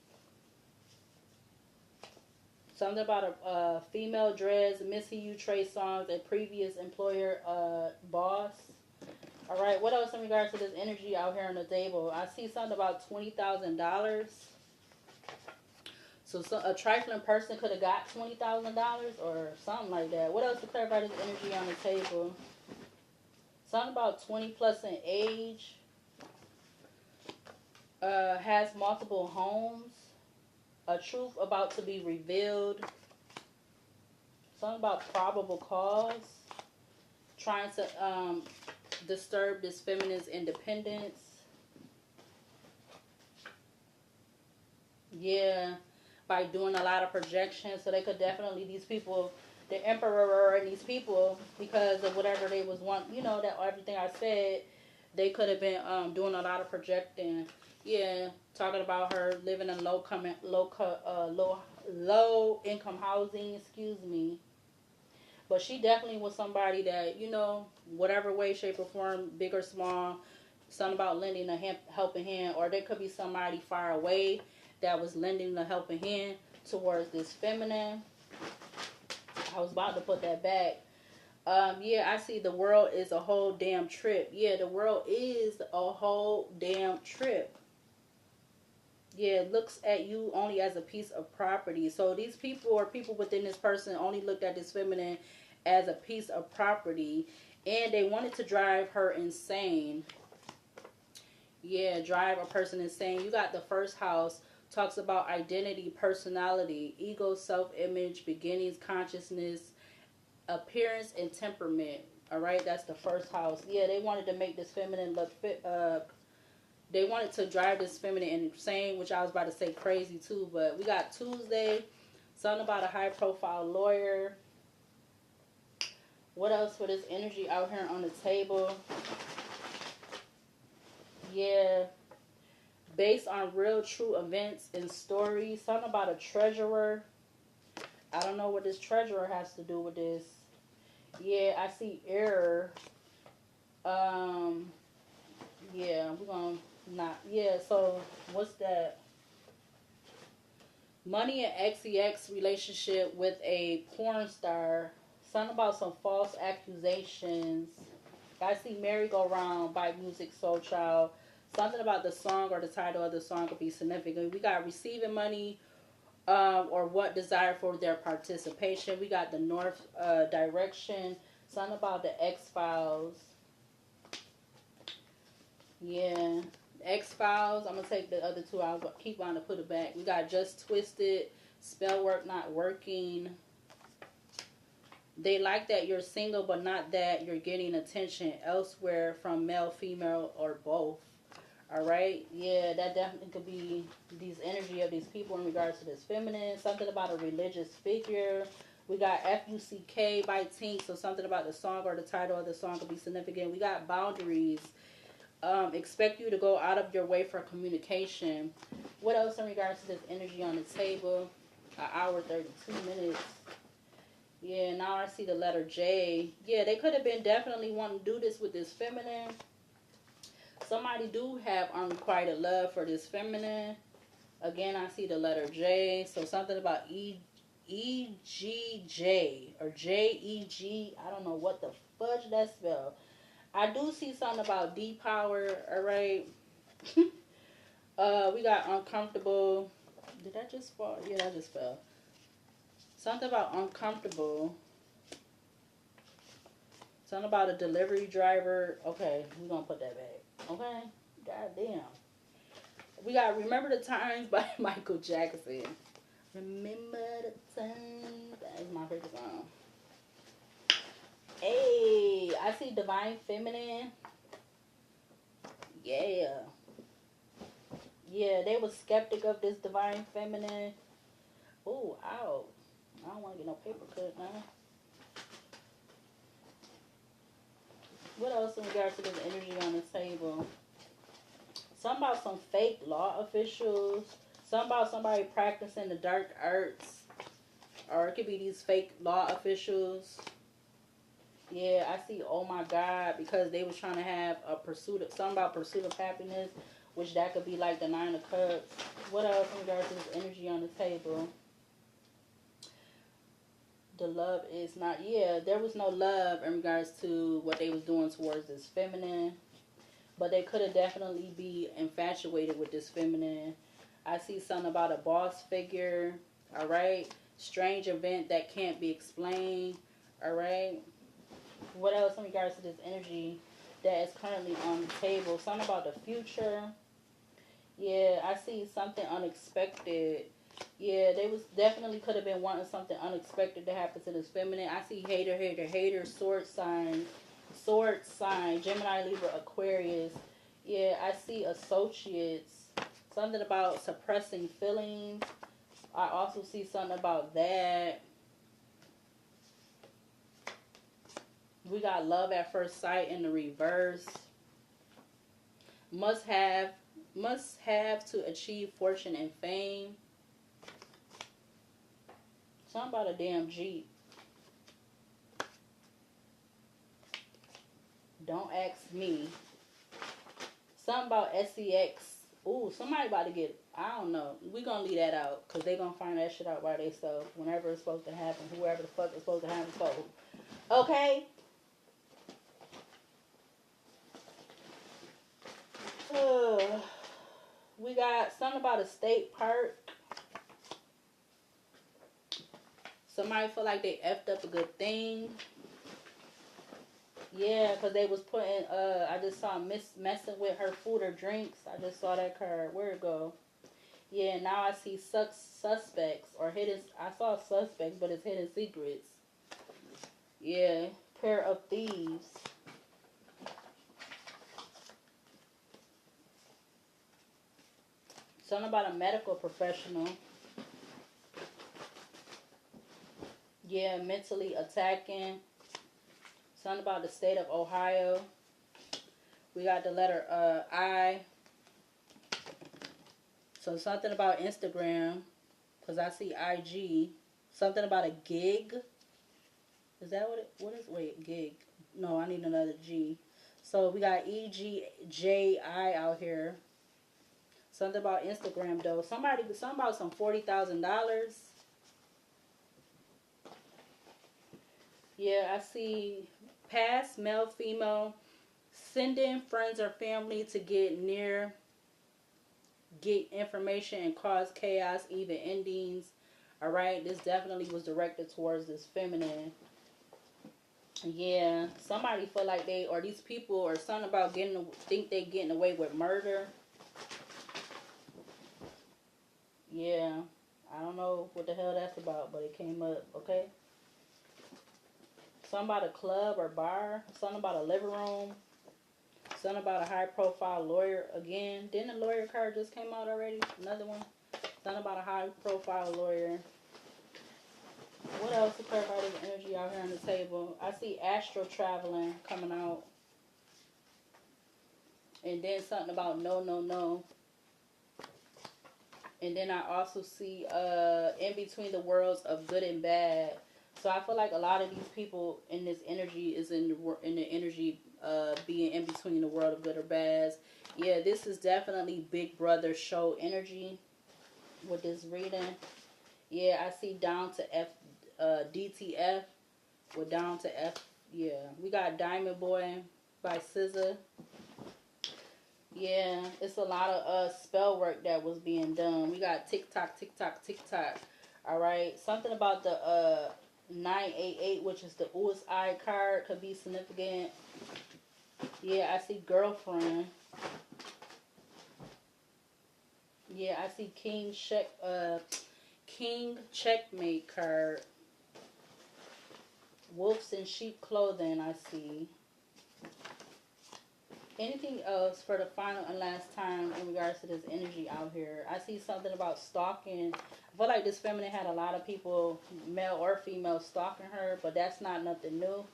Something about a female dress, Missy You, Trey Songz, a previous employer boss. All right. What else in regards to this energy out here on the table? I see something about $20,000. So a trifling person could have got $20,000 or something like that. What else to clarify this energy on the table? Something about 20 plus in age. Has multiple homes. A truth about to be revealed. Something about probable cause. Trying to disturb this feminine's independence. Yeah, by doing a lot of projections. So they could definitely, these people, the emperor and these people, because of whatever they was want, that everything I said, they could have been doing a lot of projecting. Yeah, talking about her living in low income housing. Excuse me. But she definitely was somebody that, whatever way, shape, or form, big or small, something about lending a helping hand, or there could be somebody far away that was lending a helping hand towards this feminine. I was about to put that back. Yeah, I see the world is a whole damn trip. Yeah, the world is a whole damn trip. Yeah, looks at you only as a piece of property. So these people or people within this person only looked at this feminine as a piece of property, and they wanted to drive her insane. Yeah, drive a person insane. You got the first house, talks about identity, personality, ego, self-image, beginnings, consciousness, appearance, and temperament. All right, that's the first house. Yeah, they wanted to make this feminine look fit. They wanted to drive this feminine insane, which I was about to say crazy too. But we got Tuesday, something about a high-profile lawyer. What else for this energy out here on the table? Yeah, based on real, true events and stories. Something about a treasurer. I don't know what this treasurer has to do with this. Yeah, I see error. Yeah, we're gonna not. Yeah, so what's that? Money and XEX relationship with a porn star. Something about some false accusations. I see merry-go-round by Music Soul Child. Something about the song or the title of the song could be significant. We got receiving money, or what desire for their participation. We got the North direction. Something about the X-Files. Yeah. X-Files. I'm going to take the other two. I'll keep on to put it back. We got Just Twisted. Spell work not working. They like that you're single, but not that you're getting attention elsewhere from male, female, or both. All right. Yeah, that definitely could be these energy of these people in regards to this feminine. Something about a religious figure. We got FUCK by Tink. So something about the song or the title of the song could be significant. We got boundaries. Expect you to go out of your way for communication. What else in regards to this energy on the table? An hour, 32 minutes. Yeah, now I see the letter J. Yeah, they could have been definitely wanting to do this with this feminine. Somebody do have unrequited love for this feminine. Again, I see the letter J. So something about EGJ or JEG. I don't know what the fudge that spell. I do see something about D power. All right. We got uncomfortable. Did that just fall? Yeah, that just fell. Something about uncomfortable. Something about a delivery driver. Okay, we're going to put that back. Okay? Goddamn. We got Remember the Times by Michael Jackson. Remember the Times. That is my favorite song. Hey, I see Divine Feminine. Yeah. Yeah, they was skeptic of this Divine Feminine. Ooh, ow. I don't want to get no paper cut now. What else in regards to this energy on the table? Something about some fake law officials. Something about somebody practicing the dark arts. Or it could be these fake law officials. Yeah, I see, oh my God, because they was trying to have a pursuit of, something about pursuit of happiness, which that could be like the Nine of Cups. What else in regards to this energy on the table? The love is not, yeah, there was no love in regards to what they was doing towards this feminine. But they could have definitely be infatuated with this feminine. I see something about a boss figure. All right. Strange event that can't be explained. All right. What else in regards to this energy that is currently on the table? Something about the future. Yeah, I see something unexpected. Yeah, they was definitely could have been wanting something unexpected to happen to this feminine. I see hater, sword support sign, Gemini, Libra, Aquarius. Yeah, I see associates. Something about suppressing feelings. I also see something about that. We got love at first sight in the reverse. Must have to achieve fortune and fame. Something about a damn Jeep. Don't ask me. Something about sex. Ooh, somebody about to get, I don't know. We gonna leave that out. Because they gonna find that shit out by themselves. Whenever it's supposed to happen. Whoever the fuck is supposed to happen for. Okay? We got something about a state park. Somebody feel like they effed up a good thing. Yeah, because they was putting, I just saw messing with her food or drinks. I just saw that card. Where'd it go? Yeah, now I see suspects or hidden, I saw suspects, but it's hidden secrets. Yeah, pair of thieves. Something about a medical professional. Yeah, mentally attacking. Something about the state of Ohio. We got the letter I. So something about Instagram. Because I see IG. Something about a gig. Is that what is, wait, gig. No, I need another G. So we got EGJI out here. Something about Instagram though. Something about some $40,000. Yeah, I see past male, female, sending friends or family to get information and cause chaos, even endings. All right, this definitely was directed towards this feminine. Yeah, somebody feel like these people, or something about think they getting away with murder. Yeah, I don't know what the hell that's about, but it came up, okay? Something about a club or bar. Something about a living room. Something about a high-profile lawyer. Again, didn't the lawyer card just came out already? Another one. Something about a high-profile lawyer. What else to clarify this energy out here on the table? I see astral traveling coming out. And then something about no, no, no. And then I also see in between the worlds of good and bad. So I feel like a lot of these people in this energy is in the energy being in between the world of good or bad. Yeah, this is definitely Big Brother show energy with this reading. Yeah, I see down to F, DTF with down to F. Yeah, we got Diamond Boy by SZA. Yeah, it's a lot of spell work that was being done. We got TikTok, TikTok, TikTok. All right, something about the 988, which is the U's Eye card, could be significant. Yeah, I see girlfriend. Yeah, I see King checkmate card. Wolves in sheep clothing, I see. Anything else for the final and last time in regards to this energy out here? I see something about stalking. I feel like this feminine had a lot of people, male or female, stalking her, but that's not nothing new.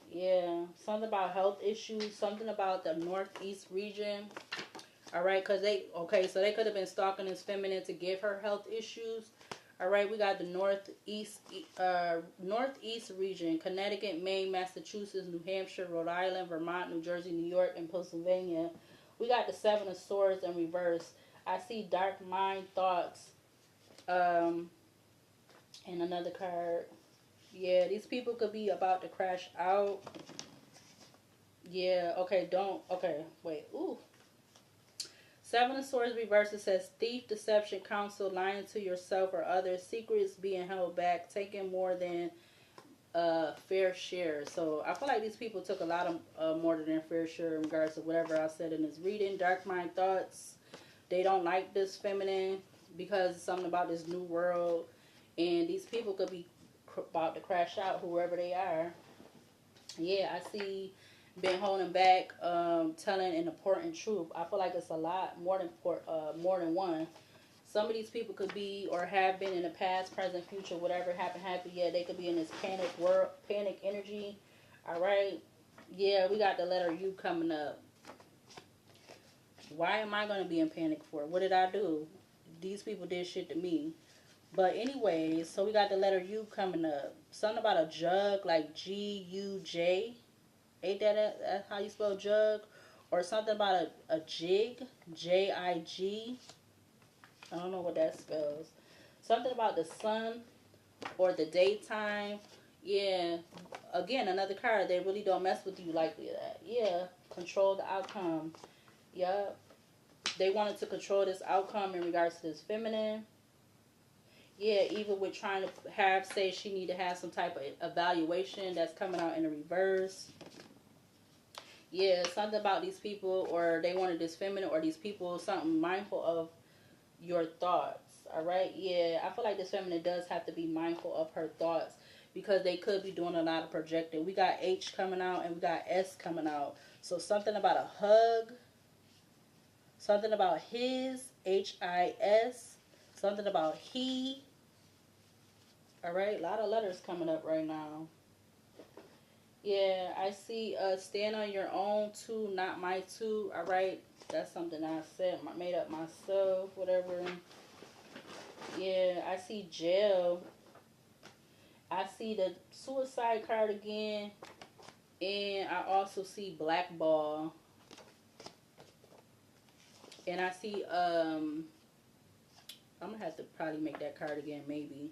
Yeah, something about health issues, something about the northeast region. All right, so they could have been stalking this feminine to give her health issues. All right, we got the northeast region: Connecticut, Maine, Massachusetts, New Hampshire, Rhode Island, Vermont, New Jersey, New York, and Pennsylvania. We got the Seven of Swords in reverse. I see dark mind thoughts. And another card. Yeah, these people could be about to crash out. Yeah, okay, wait, ooh. Seven of Swords reverse, it says thief, deception, counsel, lying to yourself or others, secrets being held back, taking more than fair share. So I feel like these people took a lot of more than their fair share in regards to whatever I said in this reading. Dark mind thoughts. They don't like this feminine because it's something about this new world. And these people could be about to crash out, whoever they are. Yeah, I see been holding back, telling an important truth. I feel like it's a lot more than one. Some of these people could be or have been in the past, present, future, whatever happened. Yeah, they could be in this panic energy. All right. Yeah, we got the letter U coming up. Why am I going to be in panic for? What did I do? These people did shit to me. But anyways, so we got the letter U coming up. Something about a jug, like G-U-J. Ain't that how you spell jug? Or something about a jig, J-I-G. I don't know what that spells. Something about the sun or the daytime. Yeah. Again, another card. They really don't mess with you like that. Yeah. Control the outcome. Yup. They wanted to control this outcome in regards to this feminine. Yeah, even with trying to say she need to have some type of evaluation that's coming out in the reverse. Yeah, something about these people, or they wanted this feminine, or these people, something mindful of your thoughts. All right. Yeah, I feel like this feminine does have to be mindful of her thoughts because they could be doing a lot of projecting. We got H coming out and we got S coming out. So something about a hug, something about his, H-I-S, something about he. All right, a lot of letters coming up right now. Yeah, I see stand on your own too, not my too. All right, that's something I said, made up myself, whatever. Yeah, I see jail. I see the suicide card again. And I also see blackball. And I see, I'm going to have to probably make that card again, maybe.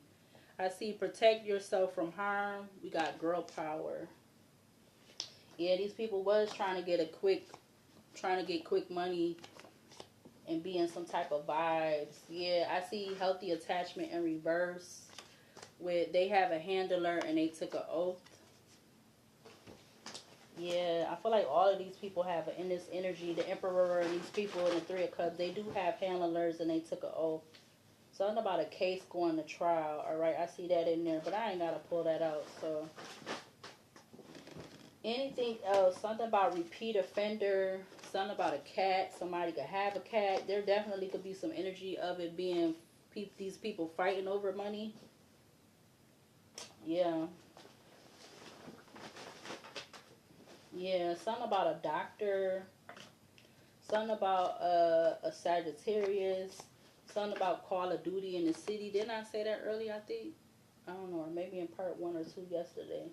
I see protect yourself from harm. We got girl power. Yeah, these people was trying to get quick money and be in some type of vibes. Yeah, I see healthy attachment in reverse. With they have a handler and they took an oath. Yeah, I feel like all of these people have in this energy, the Emperor and these people in the Three of Cups, they do have handlers and they took an oath. Something about a case going to trial. All right, I see that in there, but I ain't got to pull that out. So anything else? Something about repeat offender. Something about a cat. Somebody could have a cat. There definitely could be some energy of it being these people fighting over money. Yeah. Yeah, something about a doctor. Something about a Sagittarius. Something about Call of Duty in the city. Didn't I say that earlier, I think? I don't know, or maybe in part 1 or 2 yesterday.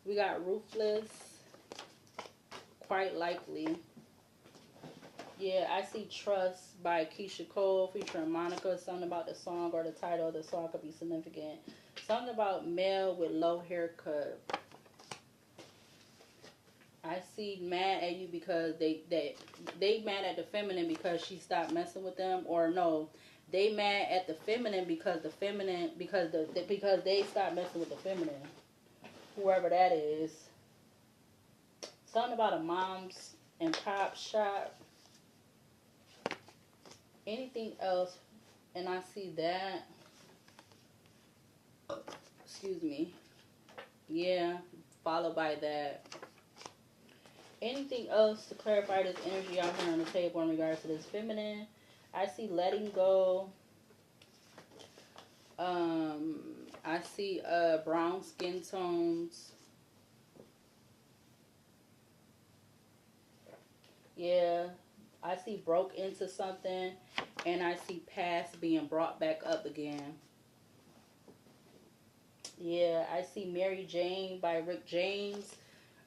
We got Ruthless. Quite likely. Yeah, I see Trust by Keisha Cole featuring Monica. Something about the song or the title of the song could be significant. Something about male with low haircut. I see mad at you because they mad at the feminine because she stopped messing with them, or no, they mad at the feminine because the feminine because they stopped messing with the feminine, whoever that is. Something about a mom's and pop shop. Anything else? And I see that. Excuse me. Yeah, followed by that. Anything else to clarify this energy out here on the table in regards to this feminine? I see letting go. I see brown skin tones. Yeah. I see broke into something. And I see past being brought back up again. Yeah. I see Mary Jane by Rick James.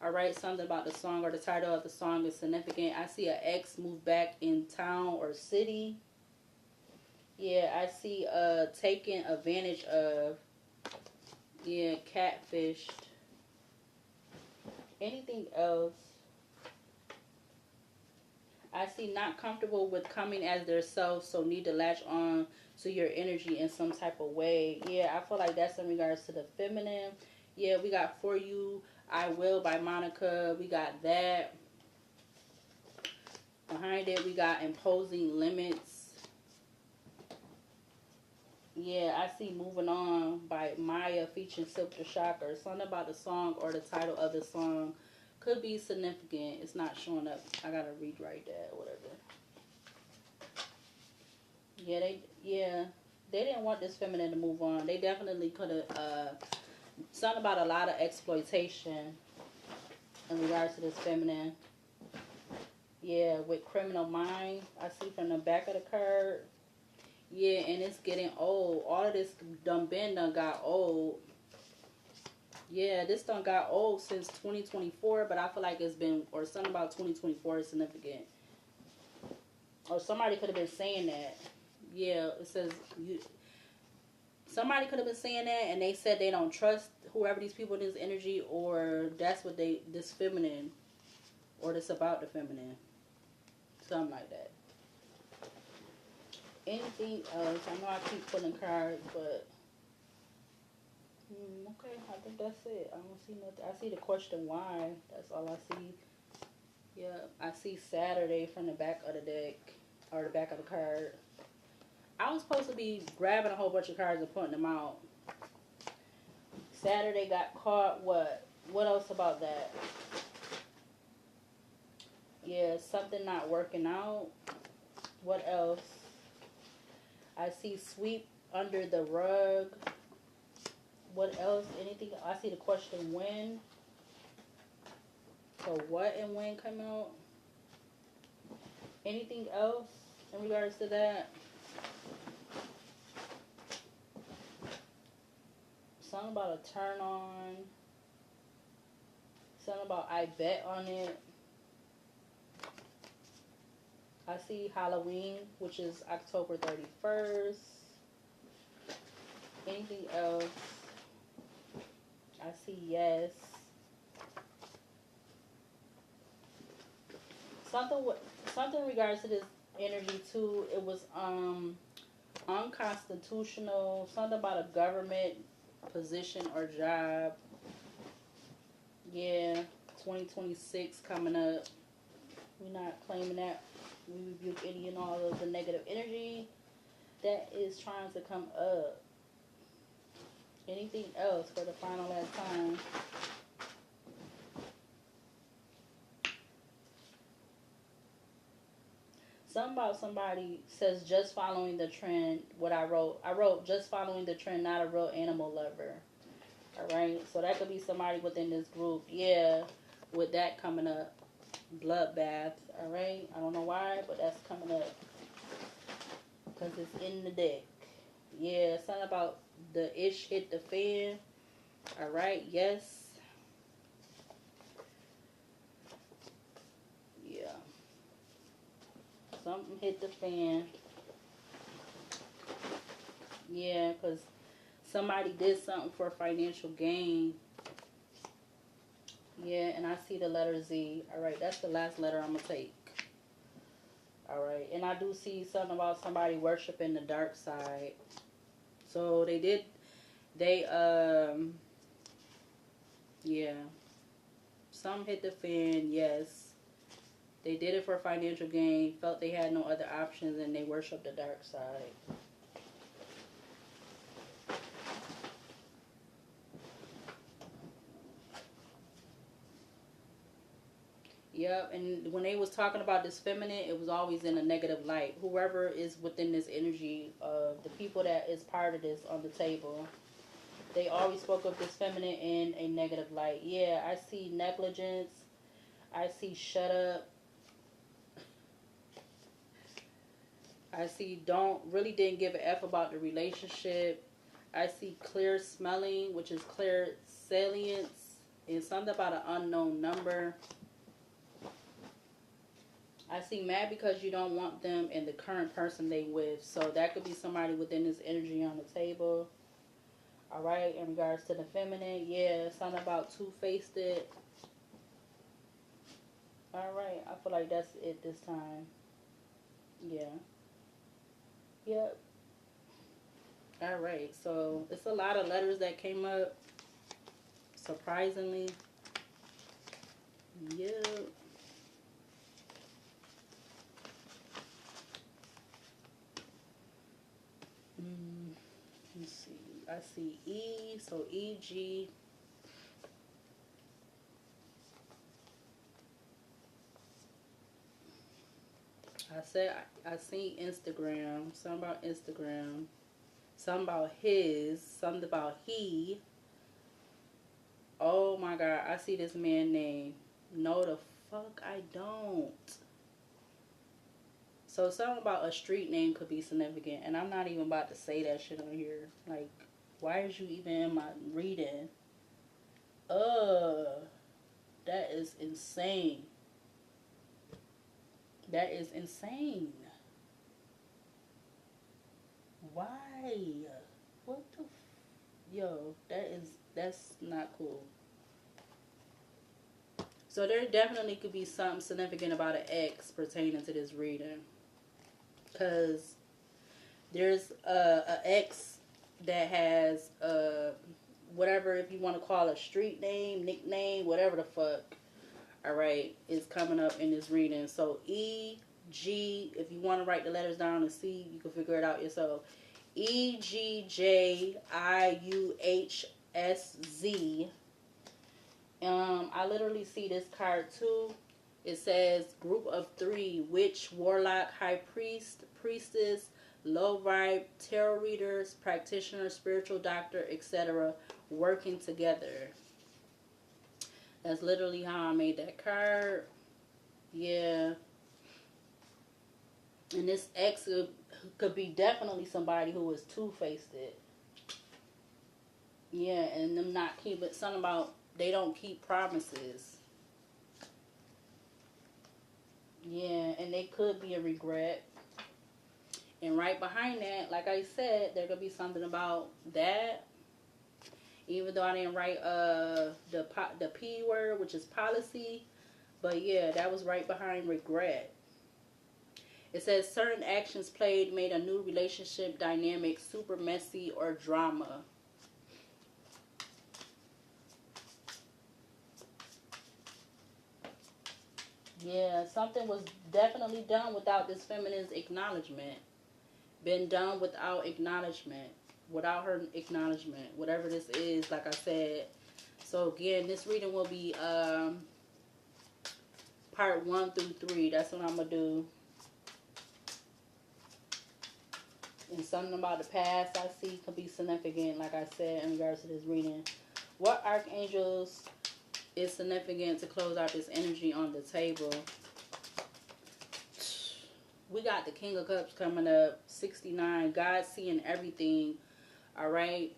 Alright, something about the song or the title of the song is significant. I see an ex move back in town or city. Yeah, I see taken advantage of. Yeah, catfished. Anything else? I see not comfortable with coming as their self, so need to latch on to your energy in some type of way. Yeah, I feel like that's in regards to the feminine. Yeah, we got For You, I Will by Monica. We got that. Behind it, we got Imposing Limits. Yeah, I see Moving On by Maya featuring Silk the Shocker. Something about the song or the title of the song could be significant. It's not showing up. I gotta rewrite that or whatever. Yeah, they didn't want this feminine to move on. They definitely could have something about a lot of exploitation in regards to this feminine. Yeah, with Criminal Mind, I see from the back of the card. Yeah, and it's getting old. All of this done got old. Yeah, this done got old since 2024, but I feel like it's been, or something about 2024 is significant. Or somebody could have been saying that. Yeah, it says, somebody could have been saying that, and they said they don't trust whoever these people in this energy, or that's what this feminine, or this about the feminine. Something like that. Anything else? I know I keep pulling cards, but okay, I think that's it. I don't see nothing. I see the question why. That's all I see. Yeah, I see Saturday from the back of the deck, or the back of the card. I was supposed to be grabbing a whole bunch of cards and putting them out. Saturday got caught. What? What else about that? Yeah, something not working out. What else? I see sweep under the rug. What else? Anything? I see the question when. So what and when come out? Anything else in regards to that? Something about a turn on. Something about I bet on it. I see Halloween, which is October 31st. Anything else? I see yes. Something in regards to this energy too. It was unconstitutional. Something about a government position or job. Yeah, 2026 coming up. We're not claiming that. We rebuke any and all of the negative energy that is trying to come up. Anything else for the final last time? Something about somebody says just following the trend. What I wrote just following the trend, not a real animal lover. All right, so that could be somebody within this group. Yeah, with that coming up, bloodbath. All right, I don't know why, but that's coming up because it's in the deck. Yeah, something about the ish hit the fan. All right, yes. Yeah, something hit the fan. Yeah, because somebody did something for financial gain. Yeah, and I see the letter Z. All right, that's the last letter I'm going to take. All right, and I do see something about somebody worshiping the dark side. So yeah. Some hit the fan, yes. They did it for financial gain, felt they had no other options, and they worshiped the dark side. Yep, and when they was talking about this feminine, it was always in a negative light. Whoever is within this energy, the people that is part of this on the table, they always spoke of this feminine in a negative light. Yeah, I see negligence. I see shut up. I see didn't give a F about the relationship. I see clear smelling, which is clear salience, and something about an unknown number. I see mad because you don't want them and the current person they with. So that could be somebody within this energy on the table. All right, in regards to the feminine, yeah, something about two-faced it. All right, I feel like that's it this time. Yeah. Yep. All right, so it's a lot of letters that came up, surprisingly. Yep. I see E, so EG. I seen Instagram, something about Instagram, something about his, something about he. Oh my God, I see this man name. No, the fuck I don't. So something about a street name could be significant, and I'm not even about to say that shit on here. Like, why is you even in my reading? That is insane. That is insane. Why? What the? Yo, that's not cool. So there definitely could be something significant about an ex pertaining to this reading, because there's a ex that has whatever, if you want to call it, street name, nickname, whatever the fuck. All right, is coming up in this reading. So E G, if you want to write the letters down and see, you can figure it out yourself. EGJIUHSZ. I literally see this card too. It says group of three: witch, warlock, high priest, priestess, low vibe, tarot readers, practitioner, spiritual doctor, etc., working together. That's literally how I made that card. Yeah. And this ex could be definitely somebody who is two-faced. Yeah, and them not keep it. Something about they don't keep promises. Yeah, and they could be a regret. And right behind that, like I said, there could be something about that. Even though I didn't write the P word, which is policy, but yeah, that was right behind regret. It says certain actions played made a new relationship dynamic super messy or drama. Yeah, something was definitely done without this feminine's acknowledgement. Been done without acknowledgement. Without her acknowledgement. Whatever this is, like I said. So again, this reading will be part 1 through 3. That's what I'm going to do. And something about the past I see could be significant, like I said, in regards to this reading. What archangels is significant to close out this energy on the table? We got the King of Cups coming up, 69. God seeing everything, all right?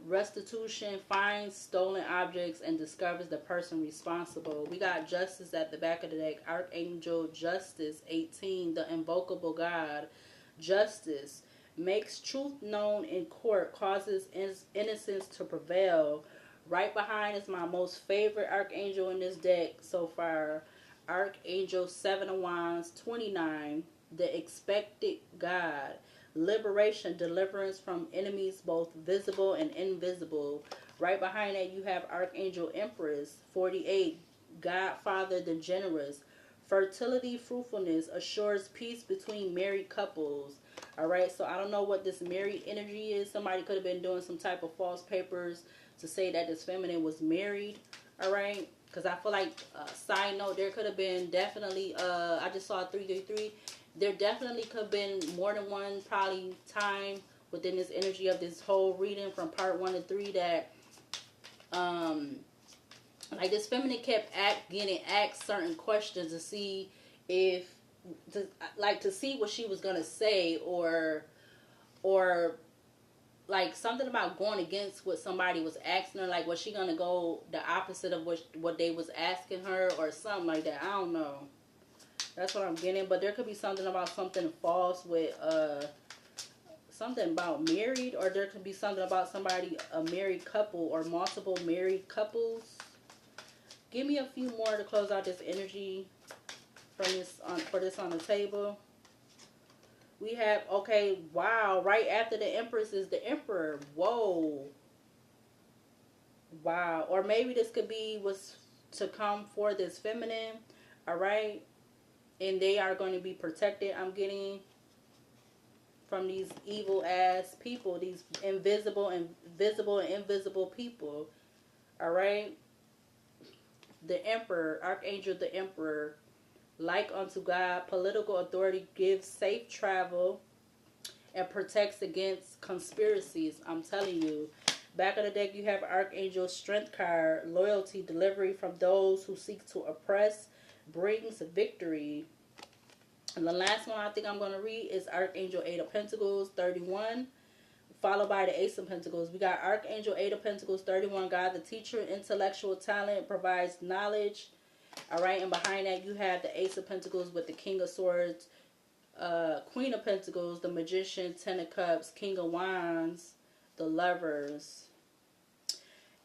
Restitution, finds stolen objects, and discovers the person responsible. We got Justice at the back of the deck. Archangel Justice, 18. The invocable God. Justice makes truth known in court, causes innocence to prevail. Right behind is my most favorite archangel in this deck so far. Archangel 7 of Wands, 29. The expected God. Liberation, deliverance from enemies both visible and invisible. Right behind that you have Archangel Empress, 48. Godfather the generous. Fertility, fruitfulness, assures peace between married couples. Alright, so I don't know what this married energy is. Somebody could have been doing some type of false papers to say that this feminine was married. Alright, because I feel like, side note, there could have been definitely, I just saw 333. There definitely could have been more than one probably time within this energy of this whole reading from part 1 to 3 that, like this feminine kept getting asked certain questions to see if, to see what she was going to say, or like something about going against what somebody was asking her, like was she gonna go the opposite of what they was asking her, or something like that. I don't know. That's what I'm getting. But there could be something about something false with something about married, or there could be something about somebody, a married couple or multiple married couples. Give me a few more to close out this energy from this for this on the table. We have, okay, wow, right after the Empress is the Emperor. Whoa. Wow. Or maybe this could be what's to come for this feminine. All right. And they are going to be protected, I'm getting from these evil ass people, these invisible and visible and invisible people. All right. The Emperor, Archangel the Emperor, like unto God, political authority, gives safe travel and protects against conspiracies. I'm telling you. Back of the deck, you have Archangel Strength card, loyalty, delivery from those who seek to oppress, brings victory. And the last one I think I'm going to read is Archangel 8 of Pentacles, 31, followed by the Ace of Pentacles. We got Archangel 8 of Pentacles, 31, God the teacher, intellectual talent, provides knowledge. All right, and behind that you have the Ace of Pentacles with the King of Swords, Queen of Pentacles, the Magician, Ten of Cups, King of Wands, the Lovers.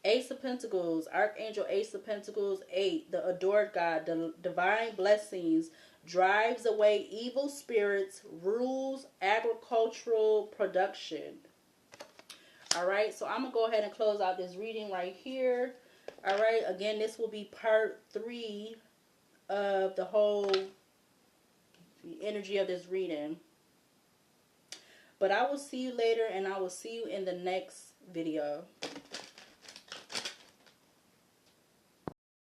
Ace of Pentacles, Archangel Ace of Pentacles 8, the adored God, the divine blessings, drives away evil spirits, rules agricultural production. All right, so I'm going to go ahead and close out this reading right here. All right, again, this will be part 3 of the whole energy of this reading. But I will see you later, and I will see you in the next video.